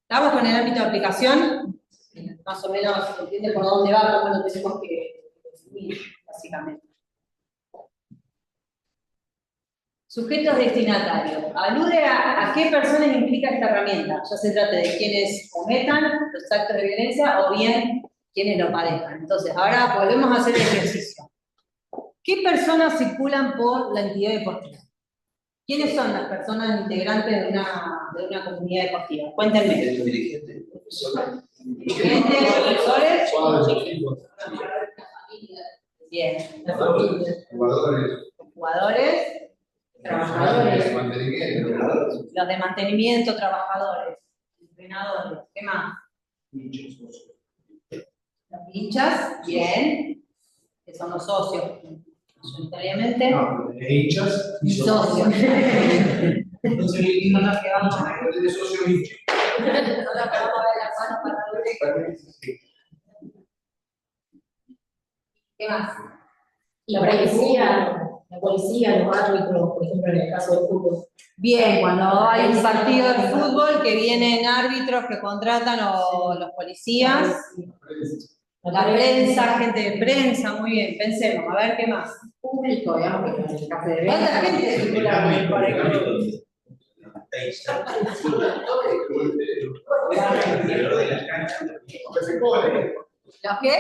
¿Estamos con el ámbito de aplicación? Más o menos se entiende por dónde va, cómo lo tenemos que definir, básicamente. Sujetos destinatarios. Alude a qué personas implica esta herramienta, ya se trate de quienes cometan los actos de violencia o bien quienes lo padezcan. Entonces, ahora volvemos a hacer el ejercicio. ¿Qué personas circulan por la entidad deportiva? ¿Quiénes son las personas integrantes de una comunidad deportiva? Cuéntenme. Dirigentes, profesores. Dirigentes, profesores. Bien. Jugadores. Trabajadores. Los de mantenimiento, trabajadores. Entrenadores. ¿Qué más? Los hinchas. Bien. Que son los socios. Mayoritariamente. Hinchas Y socios. Entonces, Son los que vamos a ver. de socio hincha. Son los que vamos a ver las manos para ver. ¿Qué más? La policía, los árbitros, por ejemplo, en el caso del fútbol. Bien, cuando hay un partido de fútbol que vienen árbitros que contratan o los policías, la prensa, gente de prensa, muy bien, pensemos, a ver qué más. Público, digamos, que en el caso de ¿Cuánta gente circula por el club? ¿Los qué?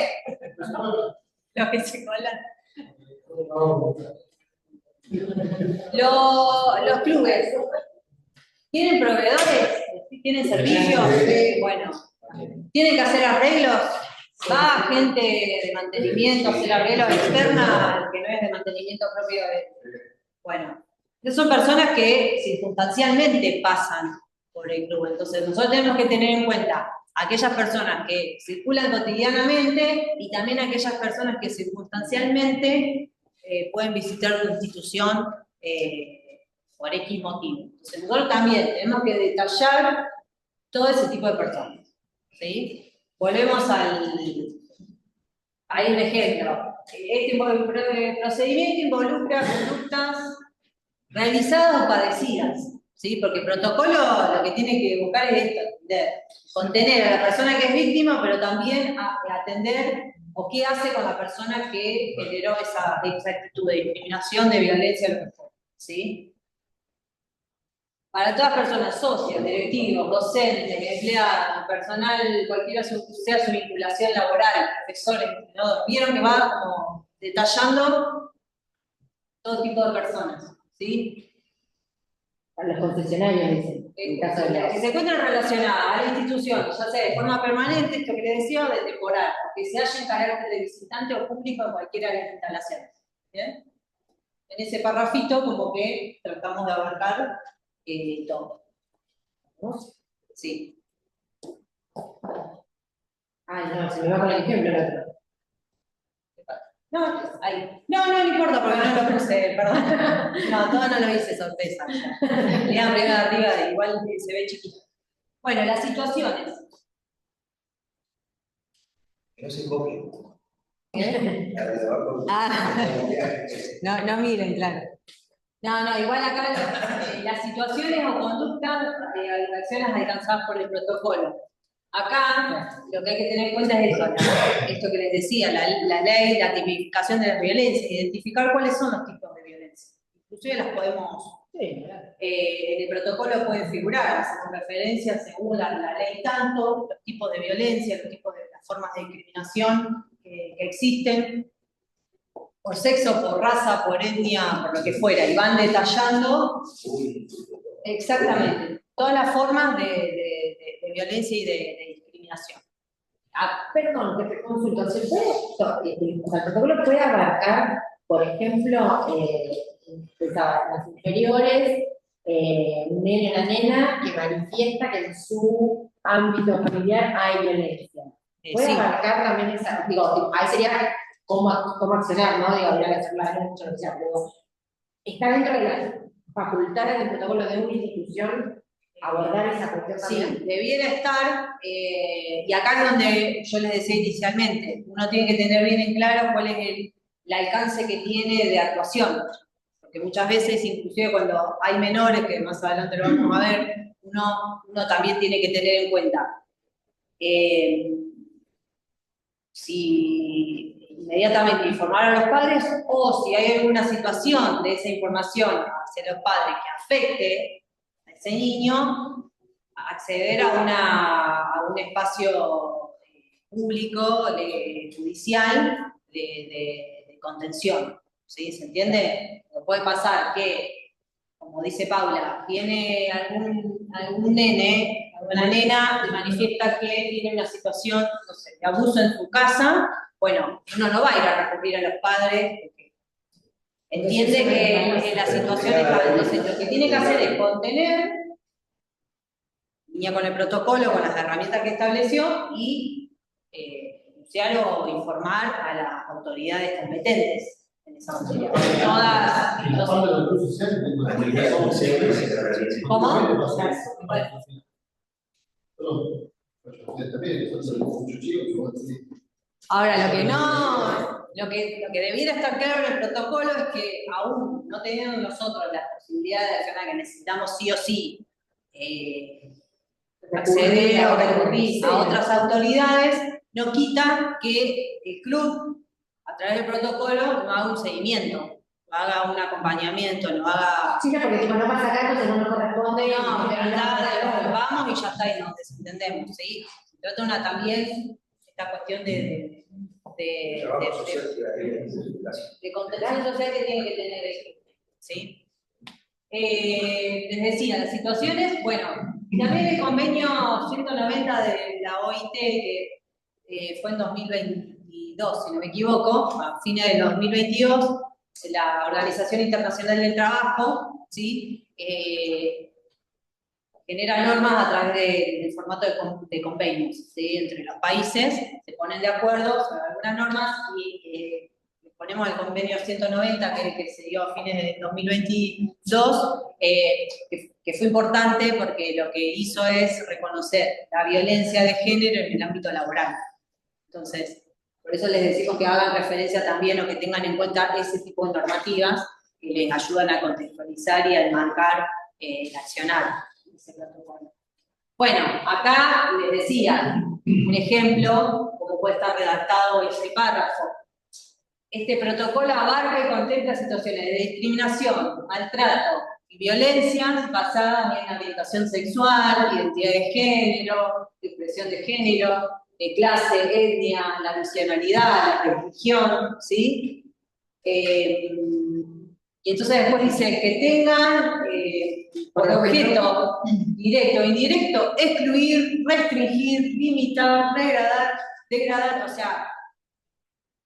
Los que se colan. Los clubes, ¿tienen proveedores? ¿Tienen servicios? Bueno, ¿tienen que hacer arreglos? ¿Va gente de mantenimiento a hacer arreglos externa que no es de mantenimiento propio? Bueno, son personas que circunstancialmente pasan por el club. Entonces, nosotros tenemos que tener en cuenta aquellas personas que circulan cotidianamente y también aquellas personas que circunstancialmente pueden visitar la institución por X motivo. Entonces, nosotros también tenemos que detallar todo ese tipo de personas. ¿Sí? Volvemos a ir de ejemplo. Este procedimiento involucra conductas realizadas o padecidas. ¿Sí? Porque el protocolo lo que tiene que buscar es esto, contener a la persona que es víctima, pero también atender o qué hace con la persona que generó esa actitud de discriminación, de violencia, lo que fue. ¿Sí? Para todas las personas, socios, directivos, docentes, empleados, personal, cualquiera sea su vinculación laboral, profesores, entrenadores, vieron que va como detallando todo tipo de personas. ¿Sí? A los concesionarios, dicen, en caso de que se encuentran relacionadas a la institución, ya sea de forma permanente, esto que les decía, o de temporal, que se hallen en carácter de visitante o público en cualquiera de las instalaciones. ¿Bien? En ese parrafito, como que tratamos de abarcar todo. ¿Vamos? Sí. Ay, no, se me va con el ejemplo el otro. No, ahí. No importa porque no lo puse, perdón. No, todo no lo hice sorpresa. Le dan primero arriba, igual se ve chiquito. Bueno, las situaciones. Que no se copie. No miren, claro. No, igual acá las situaciones o conductas, acciones alcanzadas por el protocolo. Acá lo que hay que tener en cuenta es eso, esto que les decía, la ley, la tipificación de las violencias, identificar cuáles son los tipos de violencia. Inclusive las podemos En el protocolo puede figurar, hacemos referencia según la ley tanto, los tipos de violencia, los tipos de las formas de discriminación que existen, por sexo, por raza, por etnia, por lo que fuera, y van detallando exactamente todas las formas de violencia y de discriminación. Perdón, que te consulto, ¿se puede, o sea, el protocolo puede abarcar, por ejemplo, las inferiores, un nene o una nena que manifiesta que en su ámbito familiar hay violencia? ¿Puede Sí. abarcar también esa, digo, ahí sería cómo accionar, ¿no? Digo, habría que hacer la denuncia, lo que sea, pero está dentro de las facultades del protocolo de una institución abordar esa cuestión también. Sí, debiera estar, y acá es donde yo les decía inicialmente, uno tiene que tener bien en claro cuál es el alcance que tiene de actuación, porque muchas veces, inclusive cuando hay menores, que más adelante lo vamos a ver, uno también tiene que tener en cuenta si inmediatamente informar a los padres o si hay alguna situación de esa información hacia los padres que afecte a ese niño, acceder a un espacio público, judicial, de contención. ¿Sí? ¿Se entiende? No puede pasar que, como dice Paula, viene algún nene, alguna nena, que manifiesta que tiene una situación, no sé, de abuso en su casa. Bueno, uno no va a ir a recurrir a los padres porque entiende que la situación es grave. Entonces, lo que tiene que hacer es contener, con el protocolo, con las herramientas que estableció y denunciar o informar a las autoridades competentes en esa materia. ¿Cómo? Ahora, lo que debiera estar claro en el protocolo es que aún no teniendo nosotros la posibilidad de accionar, que necesitamos sí o sí acceder o recurrir a otras autoridades, no quita que el club, a través del protocolo, no haga un seguimiento, no haga un acompañamiento, no haga... Sí, porque tipo, no pasa acá, entonces no nos corresponde. No, de verdad, vamos y ya está, y nos desentendemos, ¿sí? Se trata también esta cuestión de contención social que tiene que tener el club, ¿sí? Les decía, las situaciones, bueno, también el convenio 190 de la OIT, que fue en 2022, si no me equivoco, a fines del 2022, la Organización Internacional del Trabajo, ¿sí? Genera normas a través del formato de convenios, ¿sí? Entre los países se ponen de acuerdo sobre algunas normas y ponemos el convenio 190 que se dio a fines de 2022, que fue importante porque lo que hizo es reconocer la violencia de género en el ámbito laboral. Entonces, por eso les decimos que hagan referencia también o que tengan en cuenta ese tipo de normativas que les ayudan a contextualizar y a enmarcar el accionar. Bueno, acá les decía un ejemplo, cómo puede estar redactado ese párrafo. Este protocolo abarca y contempla situaciones de discriminación, maltrato y violencia basadas en orientación sexual, identidad de género, expresión de género, de clase, etnia, la nacionalidad, la religión, ¿sí? Y entonces después dice que tengan por objeto directo e indirecto excluir, restringir, limitar, degradar, o sea,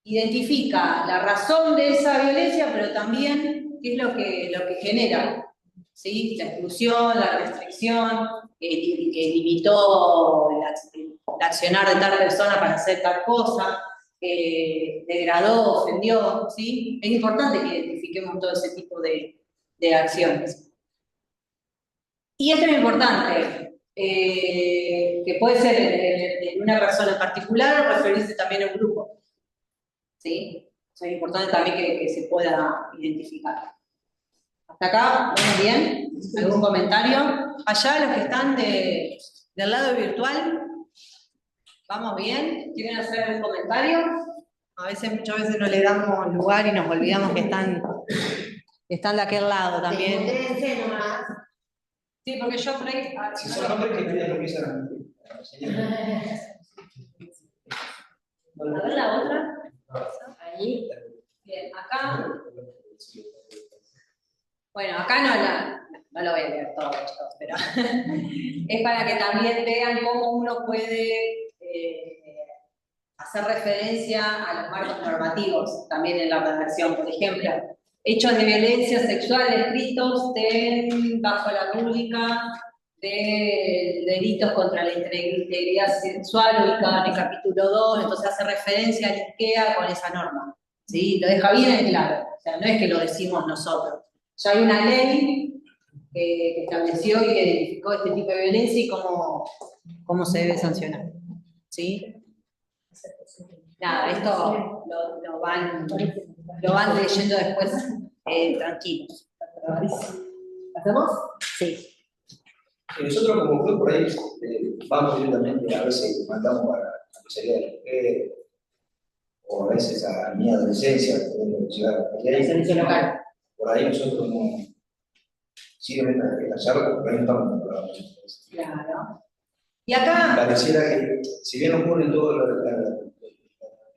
identifica la razón de esa violencia, pero también qué es lo que genera, ¿sí? La exclusión, la restricción, que limitó el accionar de tal persona para hacer tal cosa, degradó, ofendió, ¿sí? Es importante que identifiquemos todo ese tipo de acciones. Y esto es importante, que puede ser en una persona en particular o referirse también a un grupo. ¿Sí? Eso es importante también que se pueda identificar. ¿Hasta acá? ¿Vamos bien? ¿Algún comentario? Allá los que están del lado virtual, ¿vamos bien? ¿Quieren hacer algún comentario? Muchas veces no le damos lugar y nos olvidamos que están de aquel lado también. Sí, porque yo por ahí... Si son hombres que ya lo empiezan a enseñar. A ver la otra. Ahí. Bien, acá. Bueno, acá no lo voy a leer todo esto, pero es para que también vean cómo uno puede hacer referencia a los marcos normativos también en la redacción. Por ejemplo, hechos de violencia sexual descritos bajo la rúbrica de delitos contra la integridad sexual ubicada en el capítulo 2, entonces hace referencia al IKEA con esa norma, ¿sí? Lo deja bien en claro, o sea, no es que lo decimos nosotros. Ya hay una ley que estableció y que identificó este tipo de violencia y cómo se debe sancionar, ¿sí? Nada, esto lo van leyendo después tranquilos. ¿Pasamos? Sí. Nosotros como club por ahí vamos directamente, a veces mandamos para la comisaría de la mujer, o a veces a mi adolescencia, podemos llegar a El servicio local. por ahí nosotros no, sí, en la charla, por ahí no estamos preparados. Claro. Y acá... Pareciera que, si bien ocurre en todos los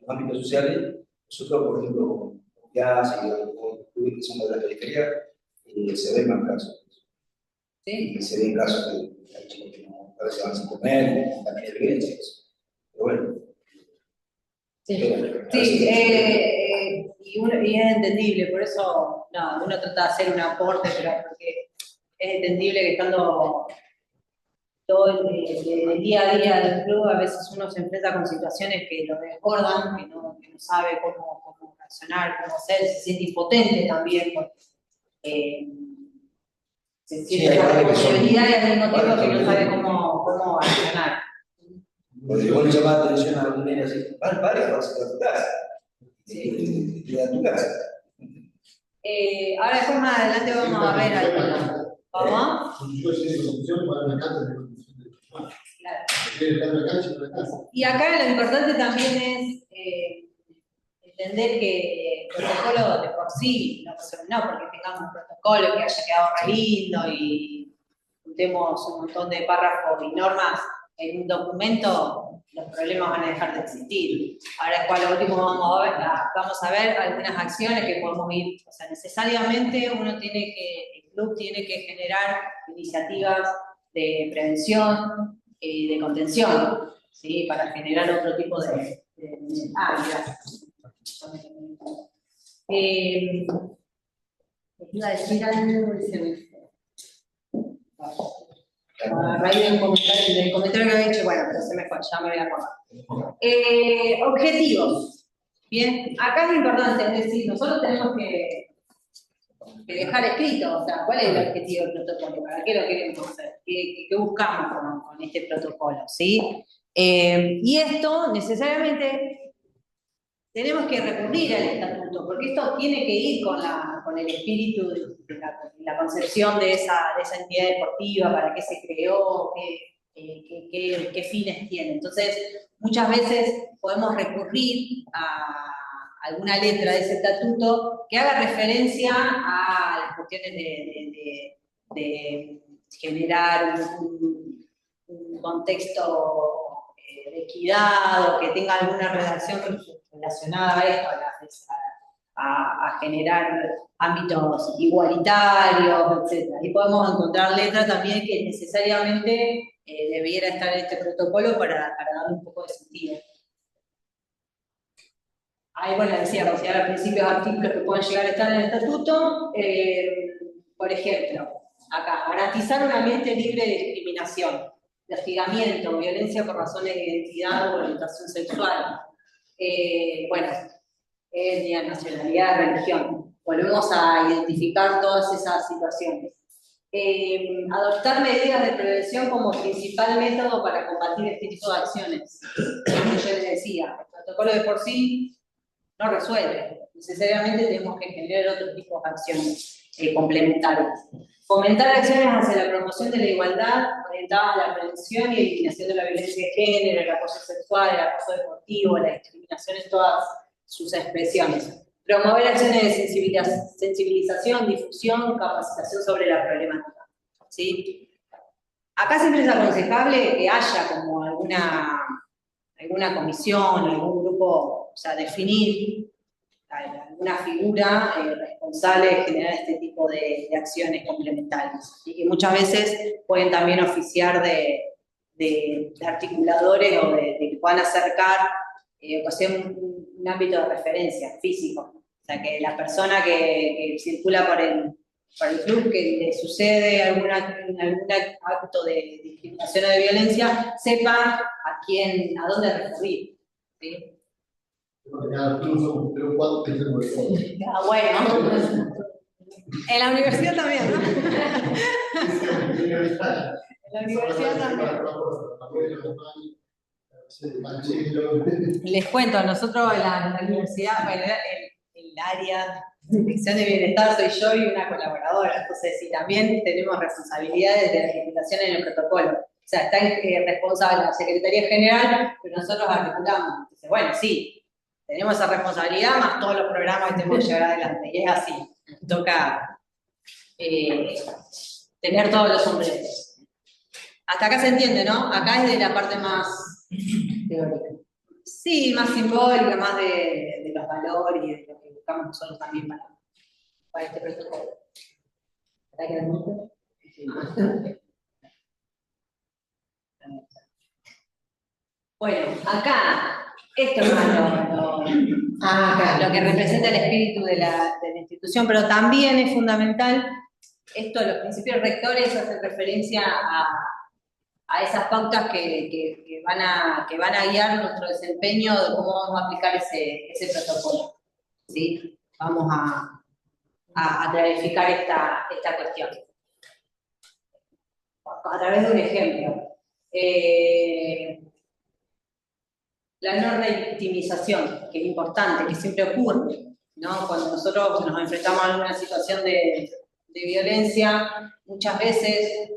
ámbitos sociales, nosotros, por ejemplo, como confianza y los que somos de la periferia, se ven más casos. ¿Sí? Y se ven casos que hay chicos que no a veces van sin comer, también hay violencias. Pero bueno. Sí. Sí, y es entendible, por eso uno trata de hacer un aporte, pero porque es entendible que estando todo el día a día del club, a veces uno se enfrenta con situaciones que lo desbordan, que no sabe cómo reaccionar, cómo hacer, se siente impotente también, porque se siente una responsabilidad y al mismo tiempo que no sabe cómo accionar. Porque vos le llamás la atención a un nene así, vale, vas a tu casa. Y a tu casa. Ahora después más adelante vamos a ver algo. ¿Vamos? Claro. Y acá lo importante también es entender que el protocolo de por sí no porque tengamos un protocolo que haya quedado re lindo y juntemos un montón de párrafos y normas en un documento, los problemas van a dejar de existir. Ahora después, lo último, vamos a ver algunas acciones que podemos ir, o sea, necesariamente el club tiene que generar iniciativas de prevención y de contención, ¿sí? Para generar otro tipo de gracias. Iba a decir algo y se me fue. A raíz del comentario que había hecho, bueno, pero se me fue, ya me voy a acordar. Objetivos. Bien, acá es importante, es decir, nosotros tenemos que dejar escrito, o sea, cuál es el objetivo del protocolo, para qué lo queremos hacer, qué buscamos con este protocolo, ¿sí? Y esto necesariamente tenemos que recurrir al estatuto, porque esto tiene que ir con el espíritu de la concepción de esa entidad deportiva, para qué se creó, qué fines tiene. Entonces, muchas veces podemos recurrir a alguna letra de ese estatuto que haga referencia a las cuestiones de generar un contexto de equidad, o que tenga alguna redacción relacionada a esto, a generar ámbitos igualitarios, etc. Y podemos encontrar letras también que necesariamente debiera estar en este protocolo para darle un poco de sentido. Ahí, bueno, decía, considerar principios artículos que pueden llegar a estar en el estatuto. Por ejemplo, acá, garantizar un ambiente libre de discriminación, de hostigamiento, violencia por razones de identidad o orientación sexual. Bueno, etnia, nacionalidad, religión. Volvemos a identificar todas esas situaciones. Adoptar medidas de prevención como principal método para combatir este tipo de acciones. Como yo les decía, el protocolo de por sí no resuelve. Necesariamente tenemos que generar otro tipo de acciones complementarias. Fomentar acciones hacia la promoción de la igualdad orientadas a la prevención y eliminación de la violencia de género, el acoso sexual, el acoso deportivo, la discriminación en todas sus expresiones. Promover acciones de sensibilización, difusión, capacitación sobre la problemática. ¿Sí? Acá siempre es aconsejable que haya como alguna comisión, algún grupo, o sea, definir alguna figura responsable de generar este tipo de acciones complementarias. Y que muchas veces pueden también oficiar de articuladores o de que puedan acercar, o sea, un ámbito de referencia físico. O sea, que la persona que circula por el club, que le sucede algún acto de discriminación o de violencia, sepa a dónde recurrir. ¿Sí? Bueno, en la universidad también, ¿no? En la universidad también. Les cuento, nosotros en la universidad, bueno, el área de dirección de bienestar soy yo y una colaboradora, entonces sí, también tenemos responsabilidades de articulación en el protocolo. O sea, está responsable la Secretaría General, pero nosotros articulamos. Entonces, bueno, sí, tenemos esa responsabilidad, más todos los programas que tenemos que llevar adelante. Y es así, nos toca tener todos los sombreros. Hasta acá se entiende, ¿no? Acá es de la parte más teórica. Sí, más simbólica, más de los valores y de lo que buscamos nosotros también para este protocolo. ¿Está quedando mucho? Sí. Bueno, acá, esto es lo que representa el espíritu de la institución, pero también es fundamental, los principios rectores hacen referencia a esas pautas que van a guiar nuestro desempeño de cómo vamos a aplicar ese protocolo. ¿Sí? Vamos a clarificar esta cuestión. A través de un ejemplo. La no revictimización, que es importante, que siempre ocurre, ¿no? Cuando nosotros nos enfrentamos a alguna situación de violencia, muchas veces,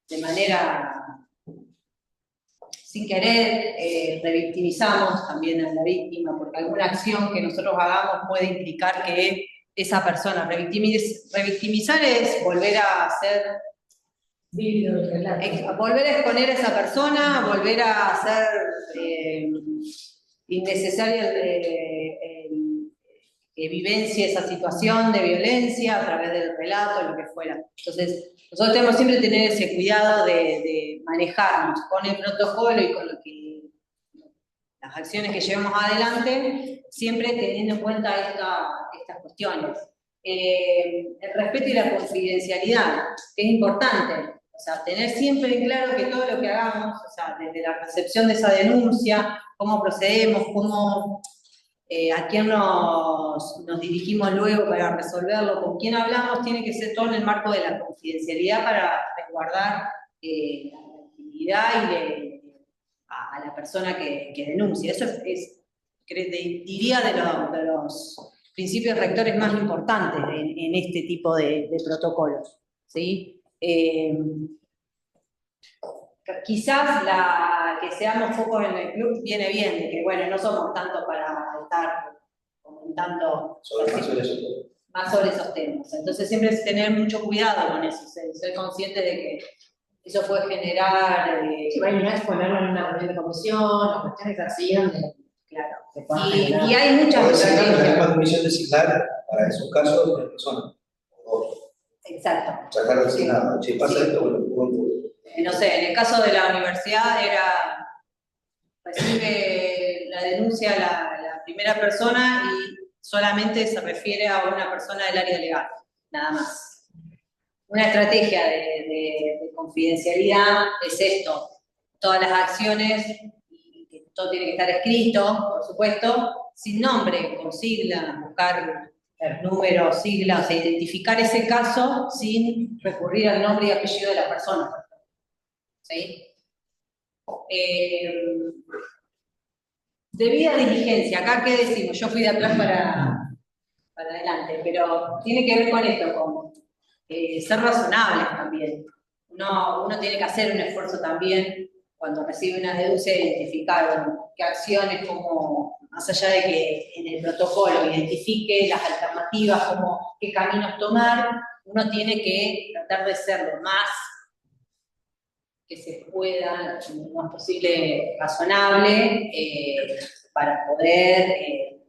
de manera sin querer, revictimizamos también a la víctima, porque alguna acción que nosotros hagamos puede implicar que esa persona, revictimizar es volver a hacer, volver a exponer a esa persona, volver a hacer innecesaria que vivencie esa situación de violencia a través del relato, lo que fuera. Entonces, nosotros tenemos siempre que tener ese cuidado de manejarnos con el protocolo y con las acciones que llevamos adelante, siempre teniendo en cuenta estas cuestiones. El respeto y la confidencialidad, que es importante. O sea, tener siempre en claro que todo lo que hagamos, o sea, desde la recepción de esa denuncia, cómo procedemos, a quién nos dirigimos luego para resolverlo, con quién hablamos, tiene que ser todo en el marco de la confidencialidad para resguardar la tranquilidad a la persona que denuncia. Eso diría de los principios rectores más importantes en este tipo de protocolos. ¿Sí? Quizás que seamos focos en el club viene bien, de que bueno, no somos tanto para estar comentando más sobre esos temas. Entonces siempre es tener mucho cuidado con eso, ser consciente de que eso puede generar... bueno, no es ponerlo en una reunión de comisión o cuestiones así donde, claro, y hay muchas estrategias. Una comisión designada para esos casos de personas. Exacto. Sacar designado. Si pasa esto, bueno, no sé, en el caso de la universidad recibe la denuncia la primera persona y solamente se refiere a una persona del área legal, nada más. Una estrategia de confidencialidad es esto, todas las acciones, y que todo tiene que estar escrito, por supuesto, sin nombre, con sigla, buscar el número, sigla, o sea, identificar ese caso sin recurrir al nombre y apellido de la persona. ¿Sí? Debida diligencia, acá qué decimos, yo fui de atrás para adelante, pero tiene que ver con esto, con ser razonables también. Uno tiene que hacer un esfuerzo también cuando recibe una denuncia de identificar qué acciones, como más allá de que en el protocolo identifique las alternativas, qué caminos tomar, uno tiene que tratar de ser lo más que se pueda, lo más posible, razonable, para poder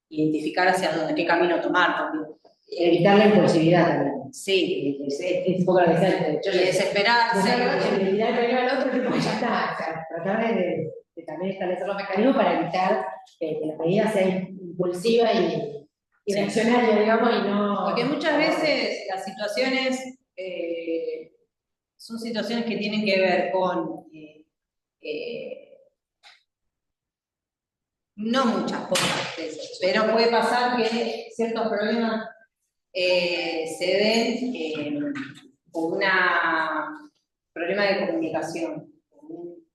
identificar hacia dónde, qué camino tomar también. Evitar la impulsividad también. Sí, Es un poco lo que decía. y desesperarse. Mirar primero al otro, tipo, ya está. O sea, tratar de también establecer los mecanismos para evitar que la medida sea impulsiva y reaccionaria, digamos, y no... Porque muchas veces las situaciones son situaciones que tienen que ver con no muchas cosas veces, pero puede pasar que ciertos problemas se den por un problema de comunicación, por un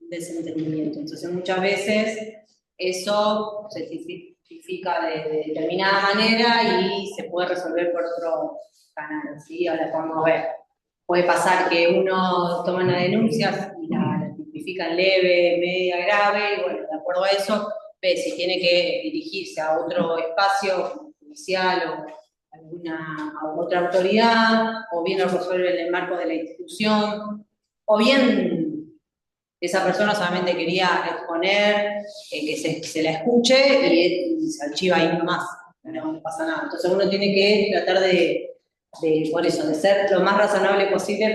desentendimiento. Entonces muchas veces eso se tipifica de determinada manera y se puede resolver por otro canal, ¿sí? Ahora vamos a ver. Puede pasar que uno toma una denuncia y la tipifica en leve, media, grave, y bueno, de acuerdo a eso, ve si tiene que dirigirse a otro espacio judicial o a otra autoridad, o bien lo resuelve en el marco de la institución, o bien esa persona solamente quería exponer, que se la escuche y se archiva ahí nomás, no pasa nada. Entonces uno tiene que tratar por eso, de ser lo más razonable posible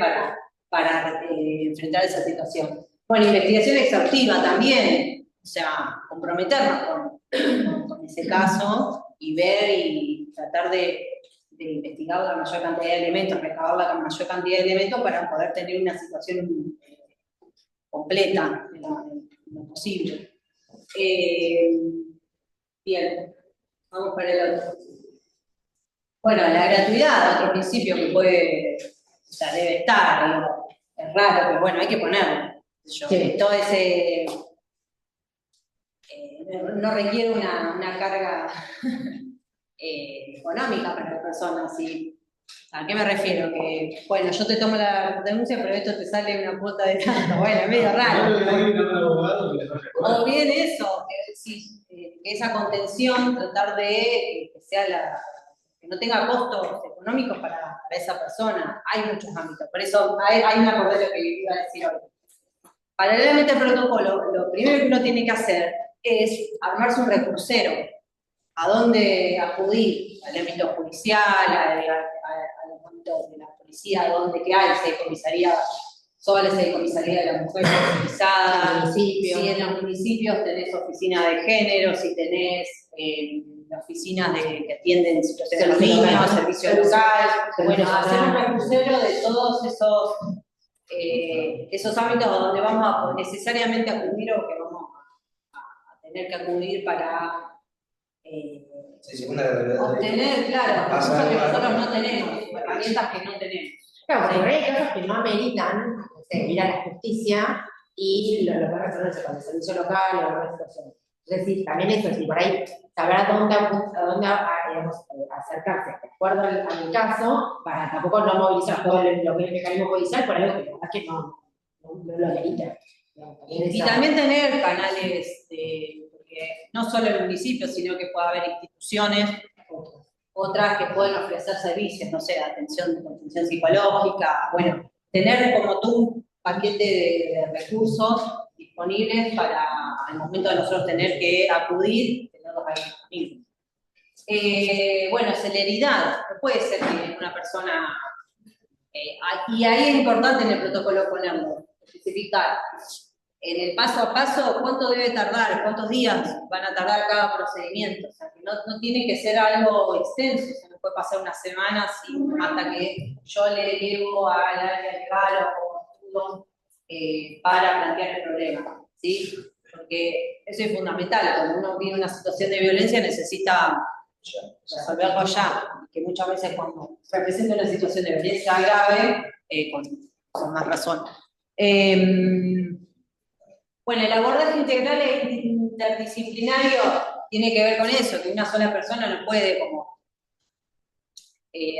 para enfrentar esa situación. Bueno, investigación exhaustiva también, o sea, comprometernos con ese caso y ver y tratar de investigar la mayor cantidad de elementos, recabar la mayor cantidad de elementos para poder tener una situación completa en lo posible. Bien, vamos para el otro. Bueno, la gratuidad, otro principio que puede, o sea, debe estar, digo, es raro, pero bueno, hay que ponerlo. Sí. Todo ese no requiere una carga económica para las personas. ¿Sí? ¿A qué me refiero? Que, bueno, yo te tomo la denuncia, pero esto te sale una cuota de tanto. Bueno, es medio raro. O bien eso, que esa contención, tratar de que sea que no tenga costos económicos para esa persona. Hay muchos ámbitos. Por eso hay una cosa que iba a decir hoy. Paralelamente al protocolo, lo primero que uno tiene que hacer es armarse un recursero. ¿A dónde acudir? Al ámbito judicial, al ámbito de la policía, ¿qué hay? Si hay comisaría soles, si hay comisaría de la mujer especializada, si en los municipios tenés oficina de género, si tenés oficinas que atienden situaciones de los niños, servicio local, bueno, hacer un recursero de todos esos ámbitos donde vamos a necesariamente acudir o que vamos a tener que acudir para obtener, claro, cosas que nosotros no tenemos, herramientas que no tenemos. Claro, porque hay casos que no ameritan ir a la justicia y lo que resolverse con el servicio local o alguna situación. Es decir, también eso, es por ahí saber a dónde digamos, acercarse de acuerdo al caso, para tampoco no movilizar todo lo que es el mecanismo judicial por algo que la verdad que no lo amerita. Y también tener canales, porque no solo el municipio, sino que puede haber instituciones, otras que pueden ofrecer servicios, no sé, atención, contención psicológica, bueno, tener como tú un paquete de recursos disponibles para al momento de nosotros tener que acudir, tenerlos ahí disponibles. Bueno, celeridad, no puede ser que una persona, y ahí es importante en el protocolo ponerlo, especificar. En el paso a paso, ¿cuánto debe tardar? ¿Cuántos días van a tardar cada procedimiento? O sea, que no tiene que ser algo extenso, o sea, no puede pasar unas semanas hasta que yo le llevo al área legal o para plantear el problema, ¿sí? Porque eso es fundamental, cuando uno vive una situación de violencia necesita resolverlo ya, que muchas veces cuando se presenta una situación de violencia grave, con más razón. Bueno, el abordaje integral e interdisciplinario tiene que ver con eso, que una sola persona no puede como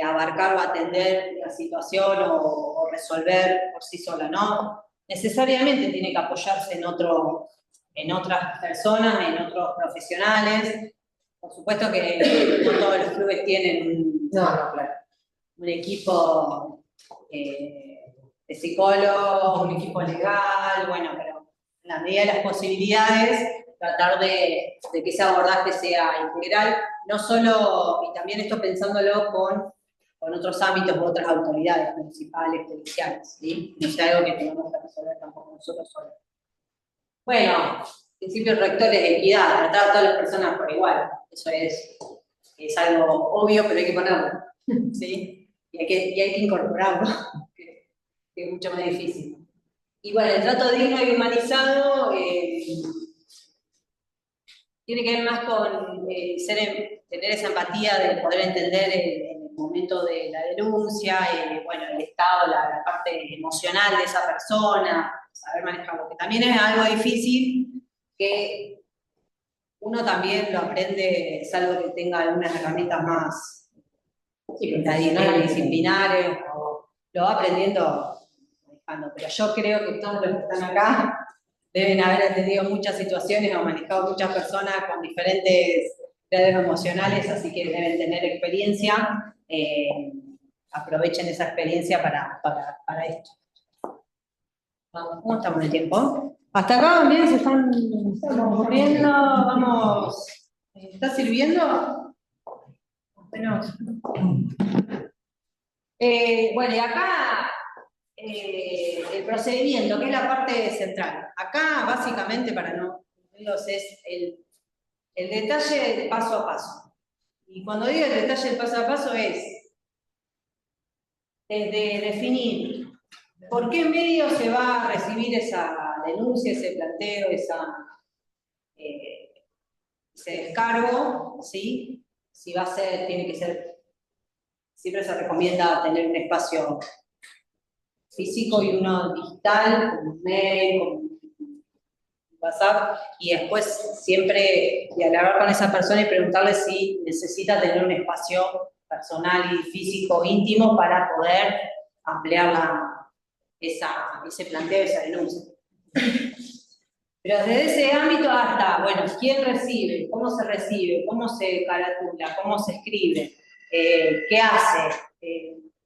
abarcar o atender la situación o resolver por sí sola, ¿no? Necesariamente tiene que apoyarse en otras personas, en otros profesionales. Por supuesto que no todos los clubes tienen un equipo psicólogos, un equipo legal, bueno, pero en la medida de las posibilidades, tratar de que ese abordaje sea integral, no solo, y también esto pensándolo con otros ámbitos u otras autoridades municipales, policiales, ¿sí? No sea algo que tengamos que resolver tampoco nosotros solos. Bueno, principios rectores de equidad, tratar a todas las personas por igual, eso es algo obvio, pero hay que ponerlo, ¿sí? Y hay que incorporarlo, que es mucho más difícil. Y bueno, el trato digno y humanizado tiene que ver más con tener esa empatía de poder entender en el momento de la denuncia, bueno, el estado, la parte emocional de esa persona, saber manejarlo, que también es algo difícil, que uno también lo aprende, salvo que tenga algunas herramientas más disciplinares, o lo va aprendiendo manejando, pero yo creo que todos los que están acá deben haber atendido muchas situaciones o manejado muchas personas con diferentes grados emocionales, así que deben tener experiencia. Aprovechen esa experiencia para esto. ¿Cómo estamos de tiempo? Hasta acá también estamos corriendo, vamos. ¿Está sirviendo? Bueno, y acá el procedimiento, que es la parte central. Acá, básicamente, para no confundirlos, es el detalle del paso a paso. Y cuando digo el detalle del paso a paso es desde definir por qué medio se va a recibir esa denuncia, ese planteo, ese descargo, ¿sí? Si va a ser, tiene que ser, siempre se recomienda tener un espacio físico y uno digital, como un mail, como un WhatsApp, y después siempre dialogar con esa persona y preguntarle si necesita tener un espacio personal y físico íntimo para poder ampliar ese planteo, esa denuncia. Pero desde ese ámbito hasta, bueno, quién recibe, cómo se caratula, cómo se escribe, qué hace.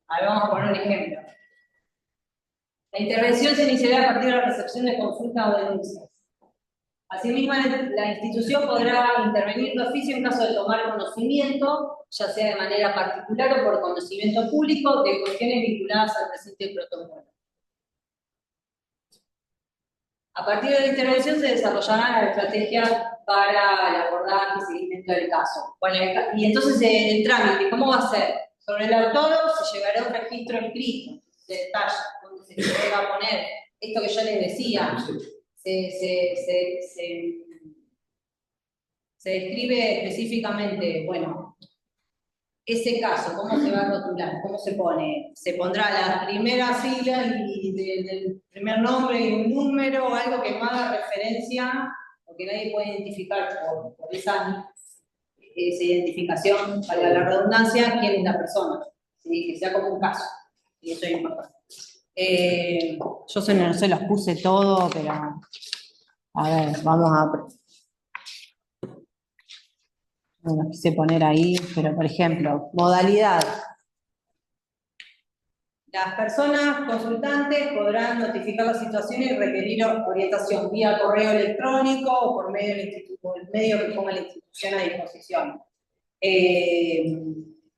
Ahora vamos a poner un ejemplo. La intervención se iniciará a partir de la recepción de consultas o denuncias. Asimismo, la institución podrá intervenir de oficio en caso de tomar conocimiento, ya sea de manera particular o por conocimiento público, de cuestiones vinculadas al presente protocolo. A partir de la intervención se desarrollará la estrategia para el abordaje y seguimiento del caso. Bueno, y entonces el trámite, ¿cómo va a ser? Sobre el autor se llevará un registro escrito de detalle, donde se va a poner esto que yo les decía. Se describe específicamente, bueno, ese caso, cómo se va a rotular, cómo se pone. Se pondrá la primera sigla y del primer nombre y un número, o algo que no haga referencia, o que nadie puede identificar por esa identificación, valga la redundancia, quién es la persona. ¿Sí? Que sea como un caso. Y eso es importante. Yo no se los puse todo, pero a ver, vamos a... No los quise poner ahí, pero por ejemplo, modalidad. Las personas consultantes podrán notificar la situación y requerir orientación vía correo electrónico o por medio del medio que ponga la institución a disposición.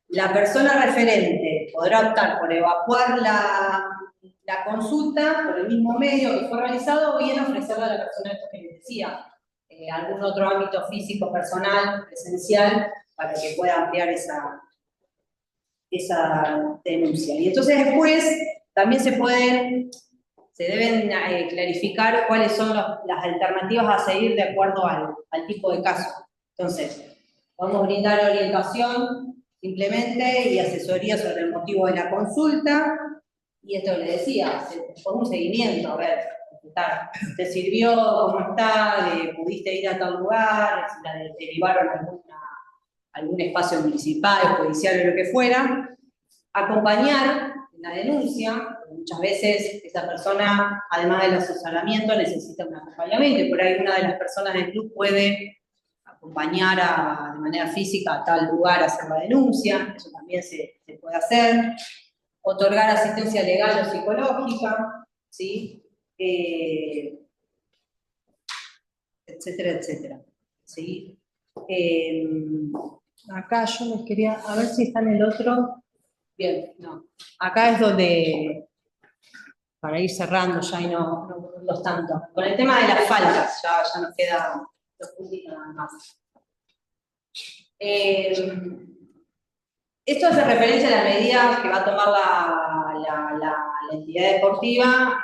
La persona referente podrá optar por evacuar la consulta por el mismo medio que fue realizado o bien ofrecerla a la persona que les decía. Algún otro ámbito físico, personal, presencial, para que pueda ampliar esa denuncia. Y entonces después también se deben clarificar cuáles son las alternativas a seguir de acuerdo al tipo de caso. Entonces, vamos a brindar orientación simplemente y asesoría sobre el motivo de la consulta, y esto le decía, con un seguimiento, a ver, ¿te sirvió? ¿Cómo está? ¿Pudiste ir a tal lugar? Si la derivaron a algún espacio municipal, judicial o lo que fuera. Acompañar en la denuncia, porque muchas veces esa persona, además del asesoramiento, necesita un acompañamiento, y por ahí una de las personas del club puede acompañar de manera física a tal lugar a hacer la denuncia, eso también se puede hacer. otorgar asistencia legal o psicológica, ¿sí? Etcétera, etcétera, ¿sí? Acá yo les quería, a ver si está en el otro. Bien, no. Acá es donde, para ir cerrando ya y no los tanto. Con el tema de las faltas, ya nos quedan dos puntitos nada más. Esto hace referencia a las medidas que va a tomar la entidad deportiva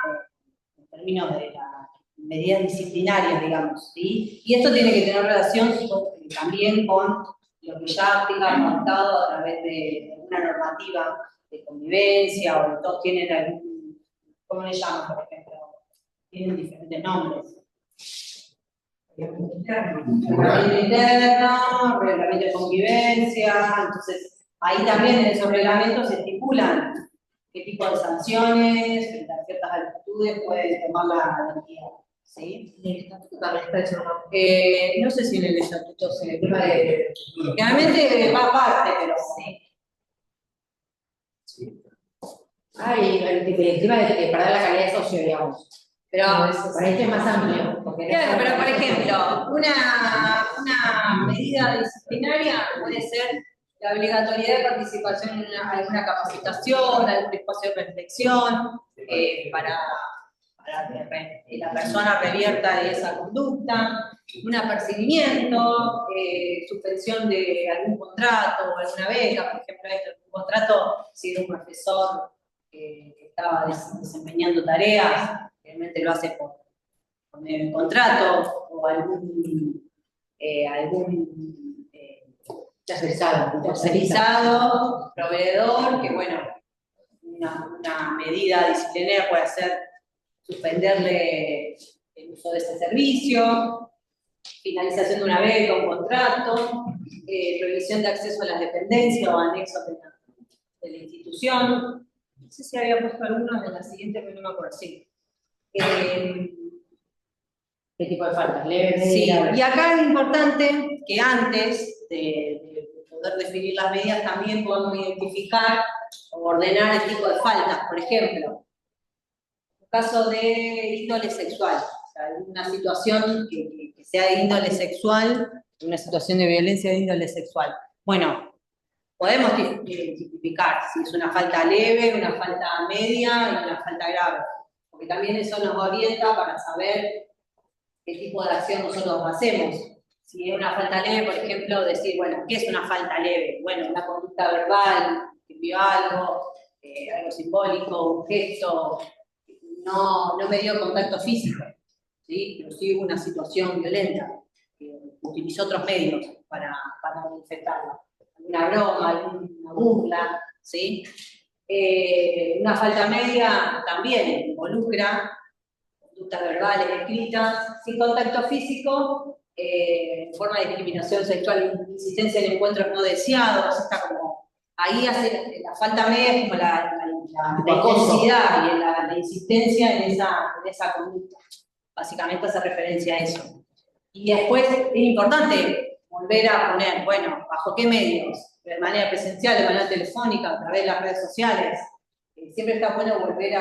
en términos de las medidas disciplinarias, digamos, ¿sí? Y esto tiene que tener relación también con lo que ya tenga adoptado a través de una normativa de convivencia, o todos tienen algún, ¿cómo le llaman, por ejemplo? Tienen diferentes nombres. Reglamento interno, reglamento de convivencia, entonces ahí también en esos reglamentos se estipulan qué tipo de sanciones, frente a ciertas actitudes puede tomar la entidad. ¿Sí? No sé si en el estatuto se puede. Realmente va aparte, pero sí. El tema de perder la calidad de socio, digamos. Pero para esto es más amplio. Claro, pero por ejemplo, una medida disciplinaria puede ser la obligatoriedad de participación en alguna capacitación, algún espacio de reflexión, para que la persona revierta de esa conducta, un apercibimiento, suspensión de algún contrato o alguna beca, por ejemplo, un contrato si era un profesor que estaba desempeñando tareas, realmente lo hace por medio de contrato, o algún tercerizado, proveedor, que bueno, una medida disciplinaria puede ser suspenderle el uso de ese servicio, finalización de una beca, un contrato, prohibición de acceso a las dependencias o anexos de la institución. No sé si había puesto algunos de las siguientes, pero no me acuerdo, sí. ¿Qué tipo de faltas? ¿Leves? Sí, y acá es importante que antes de poder definir las medidas también podamos identificar o ordenar el tipo de faltas. Por ejemplo, un caso de índole sexual, o sea, una situación que sea de índole sexual, una situación de violencia de índole sexual. Bueno, podemos tipificar si es una falta leve, una falta media y una falta grave, porque también eso nos orienta para saber qué tipo de acción nosotros hacemos. Si es una falta leve, por ejemplo, decir, bueno, ¿qué es una falta leve? Bueno, una conducta verbal, que envió algo simbólico, un gesto, no me dio contacto físico, ¿sí? Pero sí hubo una situación violenta, que utilizó otros medios para manifestarla. Una broma, alguna burla, ¿sí? Una falta media también involucra conductas verbales escritas, sin contacto físico, en forma de discriminación sexual, insistencia en encuentros no deseados, está como, ahí hace la falta media es como la intensidad y la insistencia en esa conducta. Básicamente hace referencia a eso. Y después es importante volver a poner, bueno, ¿bajo qué medios? De manera presencial, de manera telefónica, a través de las redes sociales. Siempre está bueno volver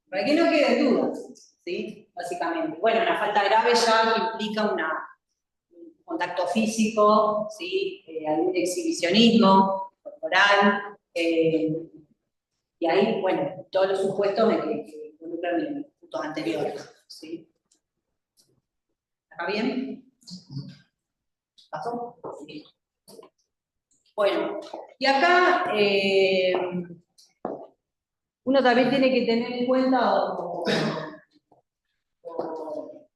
para que no queden dudas, ¿sí? Básicamente. Bueno, una falta grave ya implica un contacto físico, ¿sí? Algún exhibicionismo corporal, y ahí, bueno, todos los supuestos que involucran en los puntos anteriores, ¿sí? ¿Está bien? ¿Pasó? Sí. Bueno, y acá uno también tiene que tener en cuenta o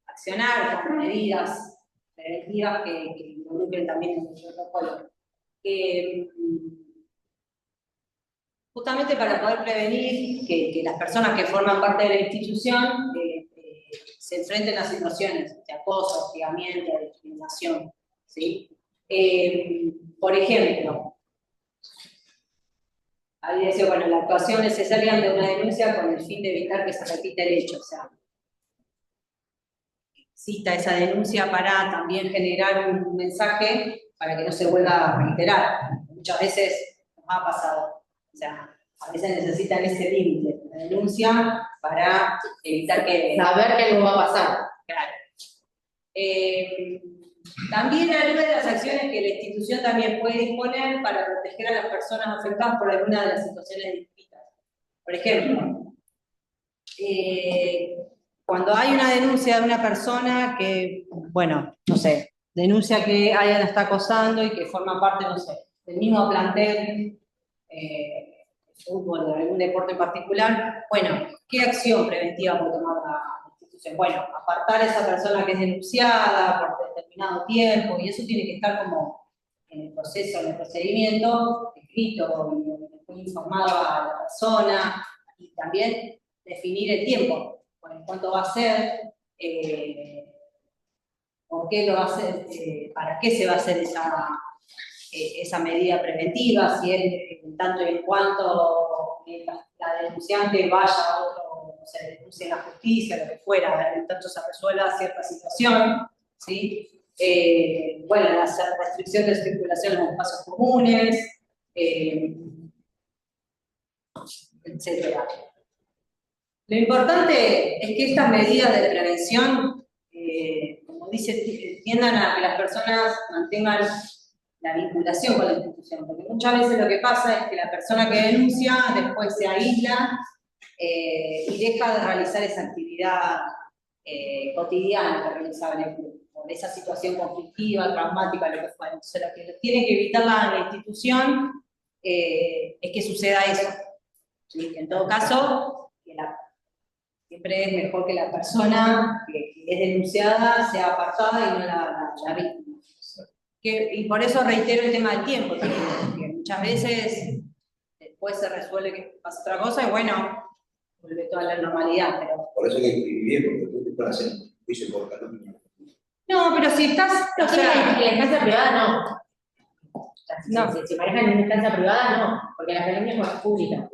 accionar con medidas preventivas que involucren también el protocolo. Justamente para poder prevenir que las personas que forman parte de la institución se enfrenten a situaciones de acoso, hostigamiento, de discriminación, ¿sí? Por ejemplo, ahí dice, bueno, la actuación necesaria ante una denuncia con el fin de evitar que se repita el hecho, o sea, exista esa denuncia para también generar un mensaje para que no se vuelva a reiterar. Muchas veces nos ha pasado. O sea, a veces necesitan ese límite de denuncia para evitar que... Saber que algo va a pasar. Claro. También algunas de las acciones que la institución también puede disponer para proteger a las personas afectadas por alguna de las situaciones distintas. Por ejemplo, cuando hay una denuncia de una persona que, bueno, no sé, denuncia que alguien la está acosando y que forma parte, no sé, del mismo plantel, fútbol o algún deporte en particular, bueno, ¿qué acción preventiva puede tomar la institución? Bueno, apartar a esa persona que es denunciada por determinado tiempo, y eso tiene que estar como en el proceso, en el procedimiento, escrito y informado a la persona, y también definir el tiempo, bueno, cuánto va a ser, por qué lo va a hacer, para qué se va a hacer esa medida preventiva, si es en tanto y en cuanto la denunciante vaya a otro, o se denuncie en la justicia, lo que fuera, en tanto se resuelva cierta situación, ¿sí? Bueno, la restricción de circulación en los espacios comunes, etc. Lo importante es que estas medidas de prevención, como dice, tiendan a que las personas mantengan la vinculación con la institución, porque muchas veces lo que pasa es que la persona que denuncia después se aísla y deja de realizar esa actividad cotidiana que realizaba en el club, por esa situación conflictiva, traumática, lo que fuera. Entonces, lo que tiene que evitar la institución es que suceda eso. ¿Sí? Que en todo caso, siempre es mejor que la persona que es denunciada sea apartada y no la víctima. Y por eso reitero el tema del tiempo, porque muchas veces después se resuelve que pasa otra cosa y bueno, vuelve toda la normalidad. Pero... Por eso hay que escribir bien, porque después te pueden hacer un juicio por calumnia. No, pero si estás... No, o sea, en la instancia privada no. No. Si manejan en una instancia privada no, porque la calumnia es pública.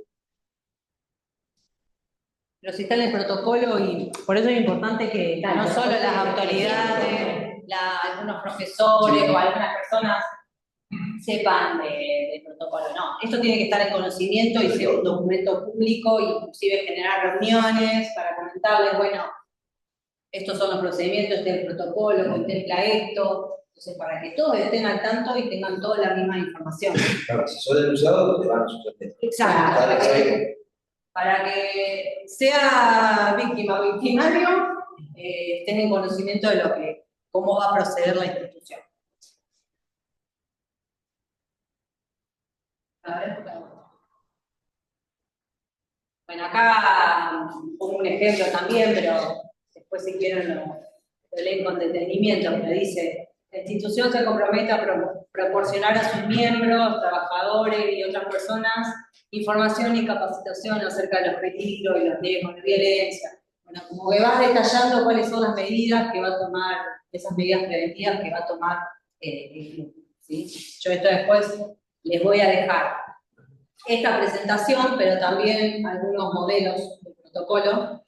Pero si está en el protocolo, y por eso es importante que no solo las autoridades, algunos profesores o algunas personas sepan del protocolo, no. Esto tiene que estar en conocimiento y ser un documento público, inclusive generar reuniones para comentarles, bueno, estos son los procedimientos, este es el protocolo, contempla esto, entonces para que todos estén al tanto y tengan toda la misma información. Claro, si sos denunciado, te van a suspender. Exacto. Para que sea víctima o victimario, estén en conocimiento de cómo va a proceder la institución. A ver, bueno, acá pongo un ejemplo también, pero después si quieren lo leen con detenimiento, que dice: la institución se compromete a proporcionar a sus miembros, trabajadores y otras personas información y capacitación acerca de los peligros y los riesgos de violencia. Bueno, como que vas detallando cuáles son las medidas que va a tomar, esas medidas preventivas que va a tomar el club, ¿sí? Yo esto después les voy a dejar esta presentación, pero también algunos modelos de protocolo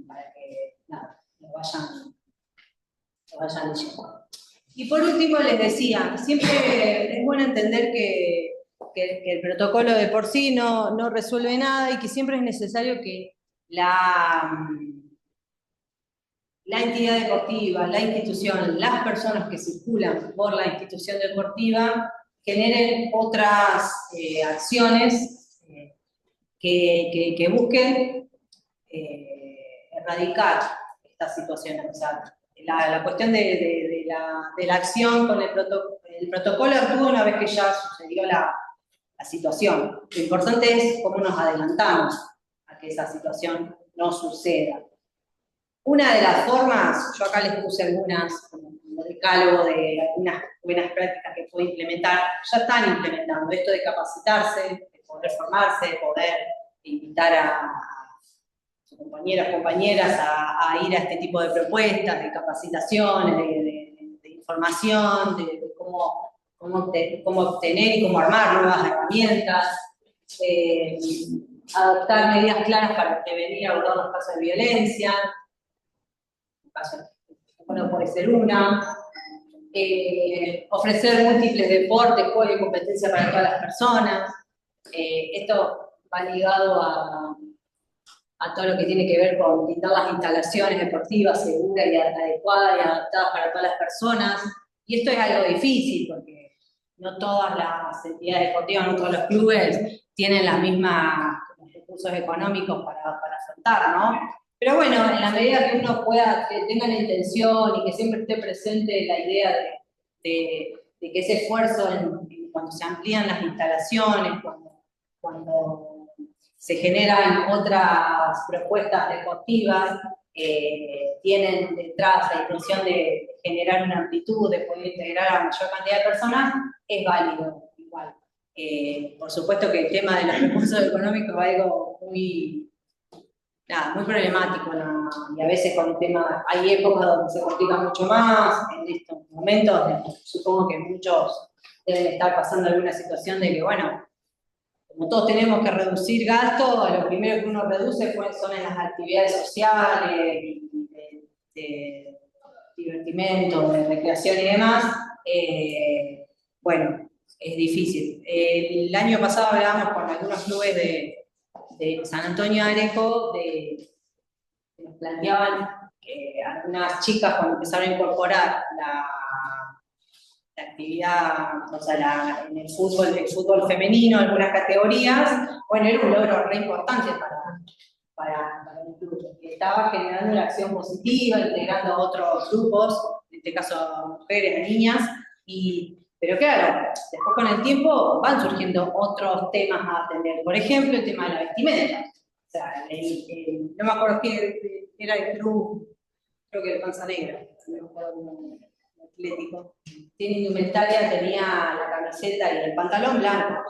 para que nada, lo vayan leyendo. Y por último les decía, siempre es bueno entender que el protocolo de por sí no resuelve nada y que siempre es necesario que la entidad deportiva, la institución, las personas que circulan por la institución deportiva generen otras acciones que busquen erradicar estas situaciones. O sea, la cuestión de la acción con el protocolo actúa una vez que ya sucedió la situación. Lo importante es cómo nos adelantamos a que esa situación no suceda. Una de las formas, yo acá les puse algunas, como decálogo de algunas buenas prácticas que puede implementar, ya están implementando esto de capacitarse, de poder formarse, de poder invitar a sus compañeras a ir a este tipo de propuestas, de capacitación, de información, de cómo obtener y cómo armar nuevas herramientas, adoptar medidas claras para prevenir y abordar los casos de violencia. Bueno, puede ser una. Ofrecer múltiples deportes, juegos y competencias para todas las personas. Esto va ligado a todo lo que tiene que ver con brindar las instalaciones deportivas seguras y adecuadas y adaptadas para todas las personas. Y esto es algo difícil porque no todas las entidades deportivas, no todos los clubes tienen los mismos recursos económicos para afrontar, ¿no? Pero bueno, en la medida que uno pueda, que tenga la intención y que siempre esté presente la idea de que ese esfuerzo cuando se amplían las instalaciones, cuando se generan otras propuestas deportivas, tienen detrás la intención de generar una amplitud, de poder integrar a la mayor cantidad de personas, es válido igual. Por supuesto que el tema de los recursos económicos es algo muy problemático, ¿no? Y a veces con el tema, hay épocas donde se complica mucho más, en estos momentos supongo que muchos deben estar pasando alguna situación de que, bueno, como todos tenemos que reducir gastos, lo primero que uno reduce son en las actividades sociales, de divertimento, de recreación y demás. Bueno, es difícil. El año pasado hablábamos con algunos clubes de San Antonio de Areco, que nos planteaban que algunas chicas cuando empezaron a incorporar la actividad, o sea, en el fútbol femenino, algunas categorías, bueno, era un logro re importante para el club, que estaba generando una acción positiva, integrando a otros grupos, en este caso a mujeres, a niñas, pero claro, después con el tiempo van surgiendo otros temas a atender. Por ejemplo, el tema de la vestimenta. O sea, no me acuerdo qué era el club, creo que el Panza Negra, no me acuerdo, atlético. Tiene indumentaria, tenía la camiseta y el pantalón blanco.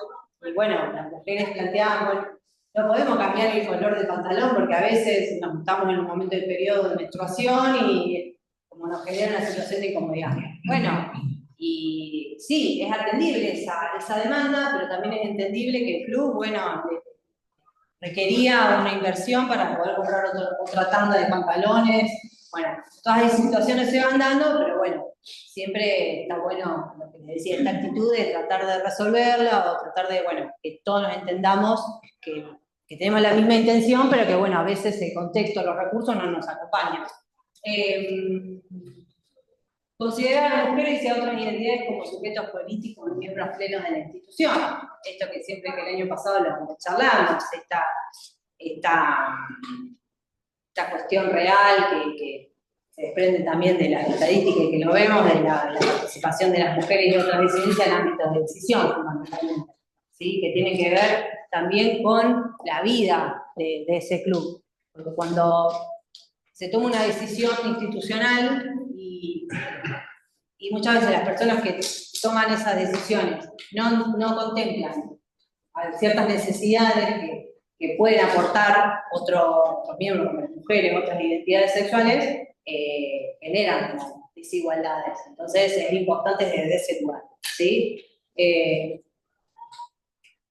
Y bueno, las mujeres planteaban, bueno, no podemos cambiar el color del pantalón porque a veces nos estamos en un momento del periodo de menstruación y como nos genera una situación de incomodidad. Bueno, y sí, es atendible esa demanda, pero también es entendible que el club, bueno, requería una inversión para poder comprar otra tanda de pantalones. Bueno, todas esas situaciones se van dando, pero bueno, siempre está bueno, lo que les decía, esta actitud de tratar de resolverla o tratar de, bueno, que todos nos entendamos que tenemos la misma intención, pero que, bueno, a veces el contexto, los recursos no nos acompañan. Considerar a las mujeres y a otras identidades como sujetos políticos y miembros plenos de la institución. Esto que siempre que el año pasado lo charlamos, esta cuestión real que se desprende también de las estadísticas y que lo vemos, de la participación de las mujeres y otras disidencias en ámbitos de decisión, fundamentalmente, ¿sí? Que tiene que ver también con la vida de ese club. Porque cuando se toma una decisión institucional y muchas veces las personas que toman esas decisiones no contemplan ciertas necesidades que pueden aportar otros miembros, como las mujeres, otras identidades sexuales, generan desigualdades. Entonces es importante desde ese lugar, ¿sí?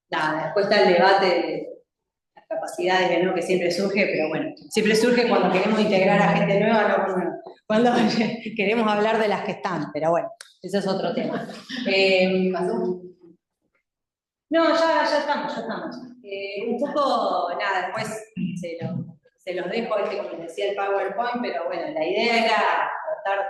Después está el debate de las capacidades, ¿no? Que siempre surge, pero bueno, siempre surge cuando queremos integrar a gente nueva, no cuando queremos hablar de las que están, pero bueno, ese es otro tema. No, ya estamos. Un poco, después se los dejo, como les decía, el PowerPoint, pero bueno, la idea era tratar,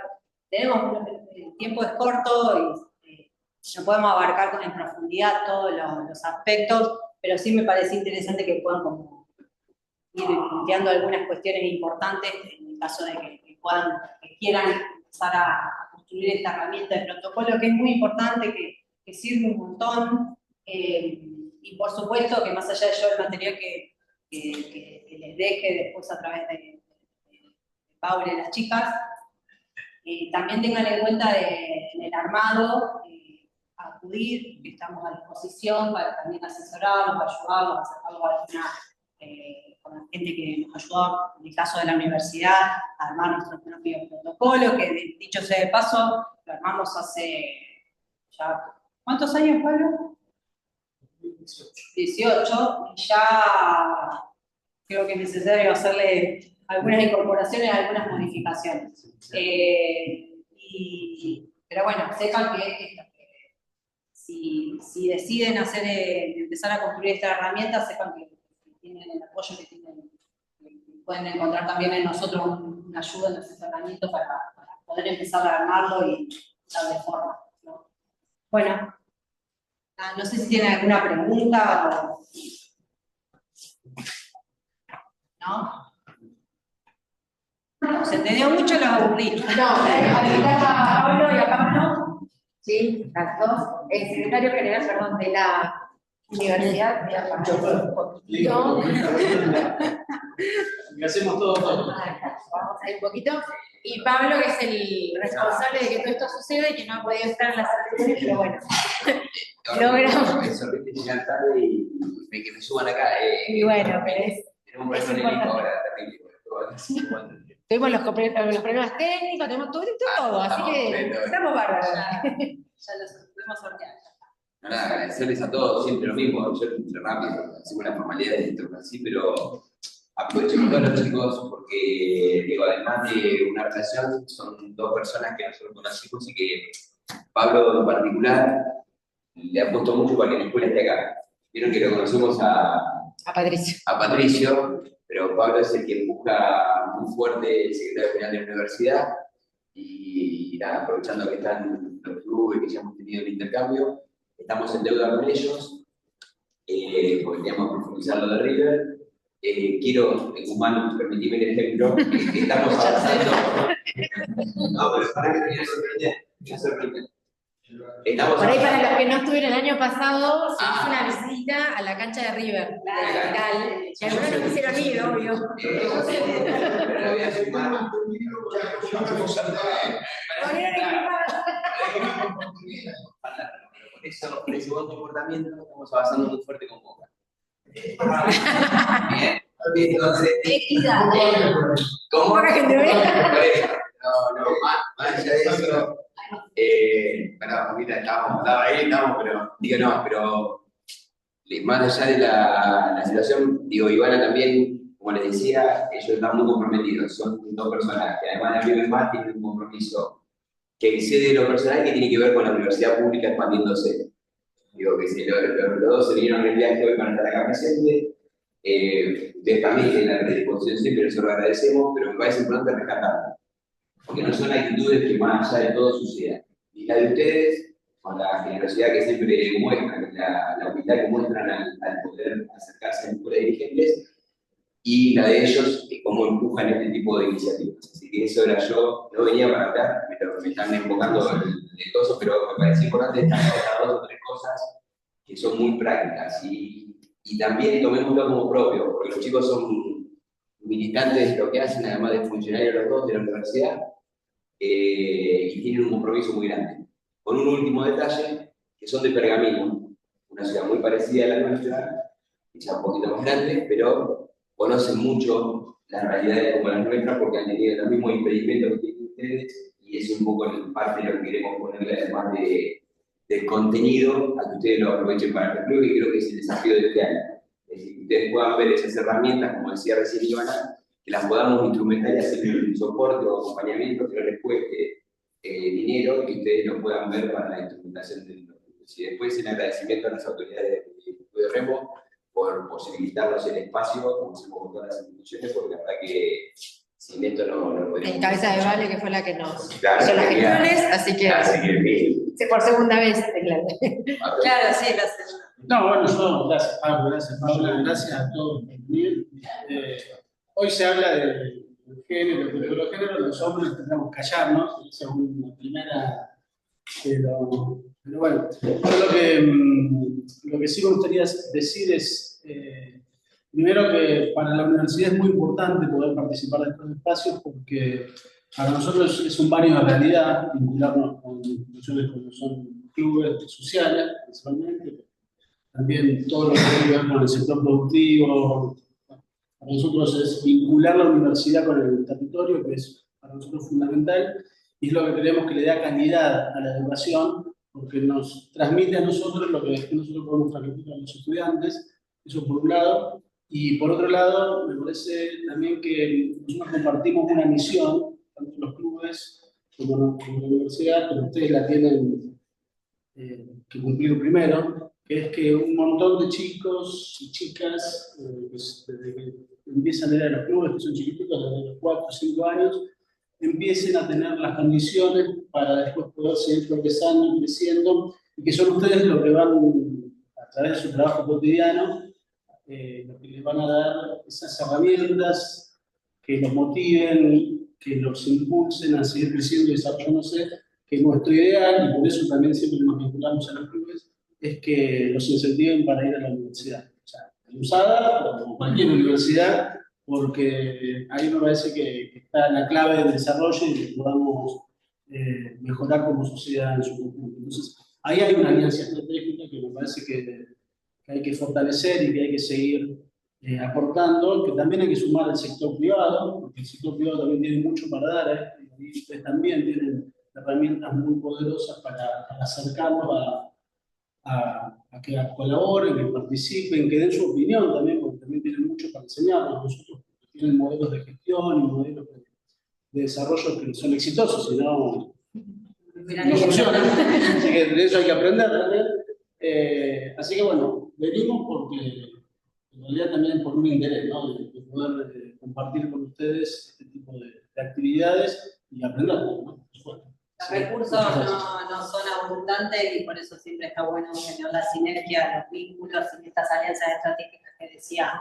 el tiempo es corto y no podemos abarcar en profundidad todos los aspectos, pero sí me parece interesante que puedan como ir planteando algunas cuestiones importantes en el caso de que quieran empezar a construir esta herramienta de protocolo, que es muy importante, que sirve un montón, y por supuesto que más allá de yo el material que les deje después a través de Paula y las chicas, también tengan en cuenta en el armado, acudir, que estamos a disposición para también asesorarlos, ayudarlos, hacer algo con la gente que nos ayudó, en el caso de la universidad, a armar nuestro propio protocolo, que dicho sea de paso, lo armamos hace ya, ¿cuántos años, Pablo? 18, y ya creo que es necesario hacerle algunas incorporaciones, algunas modificaciones. Pero bueno, sepan que si deciden empezar a construir esta herramienta, sepan que tienen el apoyo que tienen, que pueden encontrar también en nosotros una ayuda en el asesoramiento para poder empezar a armarlo y darle forma, ¿no? Bueno, no sé si tienen alguna pregunta o... ¿No? ¿Se entendió mucho? Lo aburrí. No, a Pablo y a Pablo, sí, las dos, el secretario general, perdón, de la universidad. No. Y hacemos todo. Vamos a ir un poquito. Y Pablo, que es el responsable de que todo esto suceda y que no ha podido estar en las sesiones, pero bueno, logramos. Me sorprende llegar tarde y que me suban acá. Y bueno, pero tenemos un problema técnico ahora, terrible. tuvimos los problemas técnicos, tenemos todo, así que estamos bárbaros. Ya los podemos sortear. Nada, agradecerles a todos, siempre lo mismo, yo entre rápido, hacemos las formalidades dentro así, pero aprovecho con todos los chicos porque, digo, además de una relación, son dos personas que nosotros conocimos y que Pablo en particular le ha puesto mucho para que la escuela esté acá. Vieron que lo conocemos a Patricio, pero Pablo es el que empuja muy fuerte el secretario general de la universidad y nada, aprovechando que están los clubes que ya hemos tenido el intercambio, estamos en deuda con ellos, porque queríamos profundizar lo de River. Quiero, en humano, permitime el ejemplo, que estamos avanzando. No, pero para que me sorprende. Por ahí, para los que no estuvieron el año pasado, se hizo una visita a la cancha de River, de la capital, y algunos no quisieron ir, obvio. Pero voy a sumar. Por ese buen comportamiento estamos avanzando muy fuerte con Boca. Bien. Entonces, ¿cómo? Boca que te vea. No, más allá de eso, perdón, mira, estaba ahí, pero digo no, pero más allá de la situación, digo, Ivana también, como les decía, ellos están muy comprometidos, son dos personas que además de River más tienen un compromiso que excede lo personal que tiene que ver con la universidad pública expandiéndose. Digo que si los dos se vinieron en el viaje hoy para estar acá presentes, ustedes también tienen la predisposición siempre, nosotros lo agradecemos, pero me parece importante rescatarlo, porque no son actitudes que más allá de todo sucedan. Y la de ustedes, con la generosidad que siempre muestran, la humildad que muestran al poder acercarse a escuelas dirigentes, y la de ellos, cómo empujan este tipo de iniciativas. Así que eso era yo, no venía para hablar, me están enfocando de todo, pero me parece importante destacar dos o tres cosas que son muy prácticas y también tomémoslo como propio, porque los chicos son militantes de lo que hacen, además de funcionarios los dos de la universidad, y tienen un compromiso muy grande. Con un último detalle, que son de Pergamino, una ciudad muy parecida a la nuestra, quizá un poquito más grande, pero conocen mucho las realidades como las nuestras porque han tenido los mismos impedimentos que tienen ustedes y es un poco parte de lo que queremos ponerle además del contenido a que ustedes lo aprovechen para el club y creo que es el desafío de este año. Es decir, que ustedes puedan ver esas herramientas, como decía recién Ivana, que las podamos instrumentar y hacer un soporte o acompañamiento que no les cueste dinero y que ustedes lo puedan ver para la instrumentación del club. Y después el agradecimiento a las autoridades del Club de Remo por posibilitarnos el espacio, como hacemos con todas las instituciones, porque la verdad que sin esto no podemos. En cabeza de Vale, que fue la que nos claro, hizo las gestiones, así que bien. por segunda vez, claro. Claro, sí, la segunda. No, bueno, yo, gracias Pablo, gracias a todos por venir. Hoy se habla del género, pero los géneros los hombres tendremos que callarnos, esa es una primera, pero bueno, lo que sí me gustaría decir es, primero que para la universidad es muy importante poder participar de estos espacios porque para nosotros es un baño de realidad vincularnos con instituciones como son clubes sociales, principalmente, también todo lo que tiene que ver con el sector productivo. Para nosotros es vincular la universidad con el territorio, que es para nosotros fundamental, y es lo que creemos que le da calidad a la educación, porque nos transmite a nosotros lo que nosotros podemos transmitir a los estudiantes, eso por un lado, y por otro lado, me parece también que nosotros compartimos una misión, tanto los clubes como la universidad, pero ustedes la tienen que cumplir primero, que es que un montón de chicos y chicas, desde que empiezan a ir a los clubes, que son chiquititos, desde los 4 o 5 años, empiecen a tener las condiciones para después poder seguir progresando y creciendo, y que son ustedes los que van, a través de su trabajo cotidiano, los que les van a dar esas herramientas que los motiven, que los impulsen a seguir creciendo y desarrollándose, que nuestro ideal, y por eso también siempre nos vinculamos a los clubes, es que los incentiven para ir a la universidad. O sea, en USADA o cualquier universidad, porque ahí me parece que está la clave del desarrollo y que podamos mejorar como sociedad en su conjunto. Entonces, ahí hay una alianza estratégica que me parece que hay que fortalecer y que hay que seguir aportando, que también hay que sumar al sector privado, porque el sector privado también tiene mucho para dar, y ustedes también tienen herramientas muy poderosas para acercarnos a que colaboren, que participen, que den su opinión también, porque también tienen mucho para enseñarnos nosotros, porque tienen modelos de gestión y modelos de desarrollo que son exitosos, si no funcionan. Así que de eso hay que aprender también. Así que bueno, venimos porque en realidad también por un interés, ¿no? De poder compartir con ustedes este tipo de actividades y aprender, ¿no? Los recursos no son abundantes y por eso siempre está bueno tener la sinergia, los vínculos y estas alianzas estratégicas que decía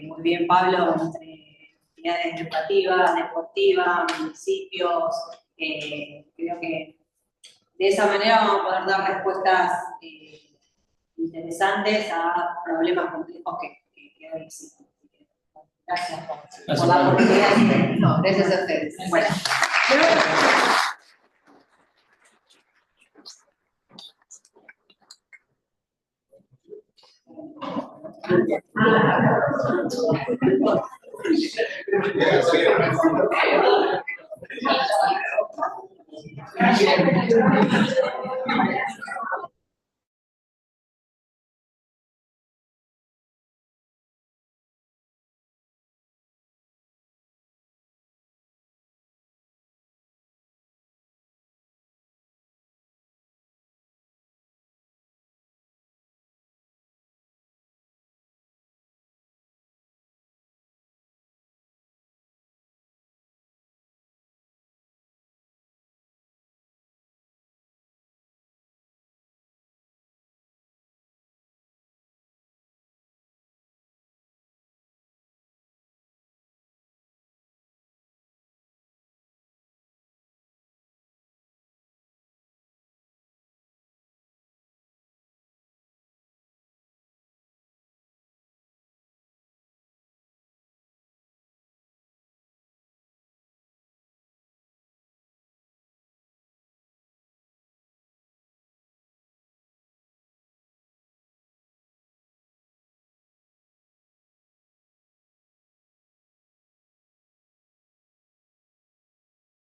muy bien Pablo, entre entidades educativas, deportivas, municipios. Creo que de esa manera vamos a poder dar respuestas interesantes a problemas complejos que hoy existen. Gracias por la oportunidad. No, gracias a ustedes. Bueno.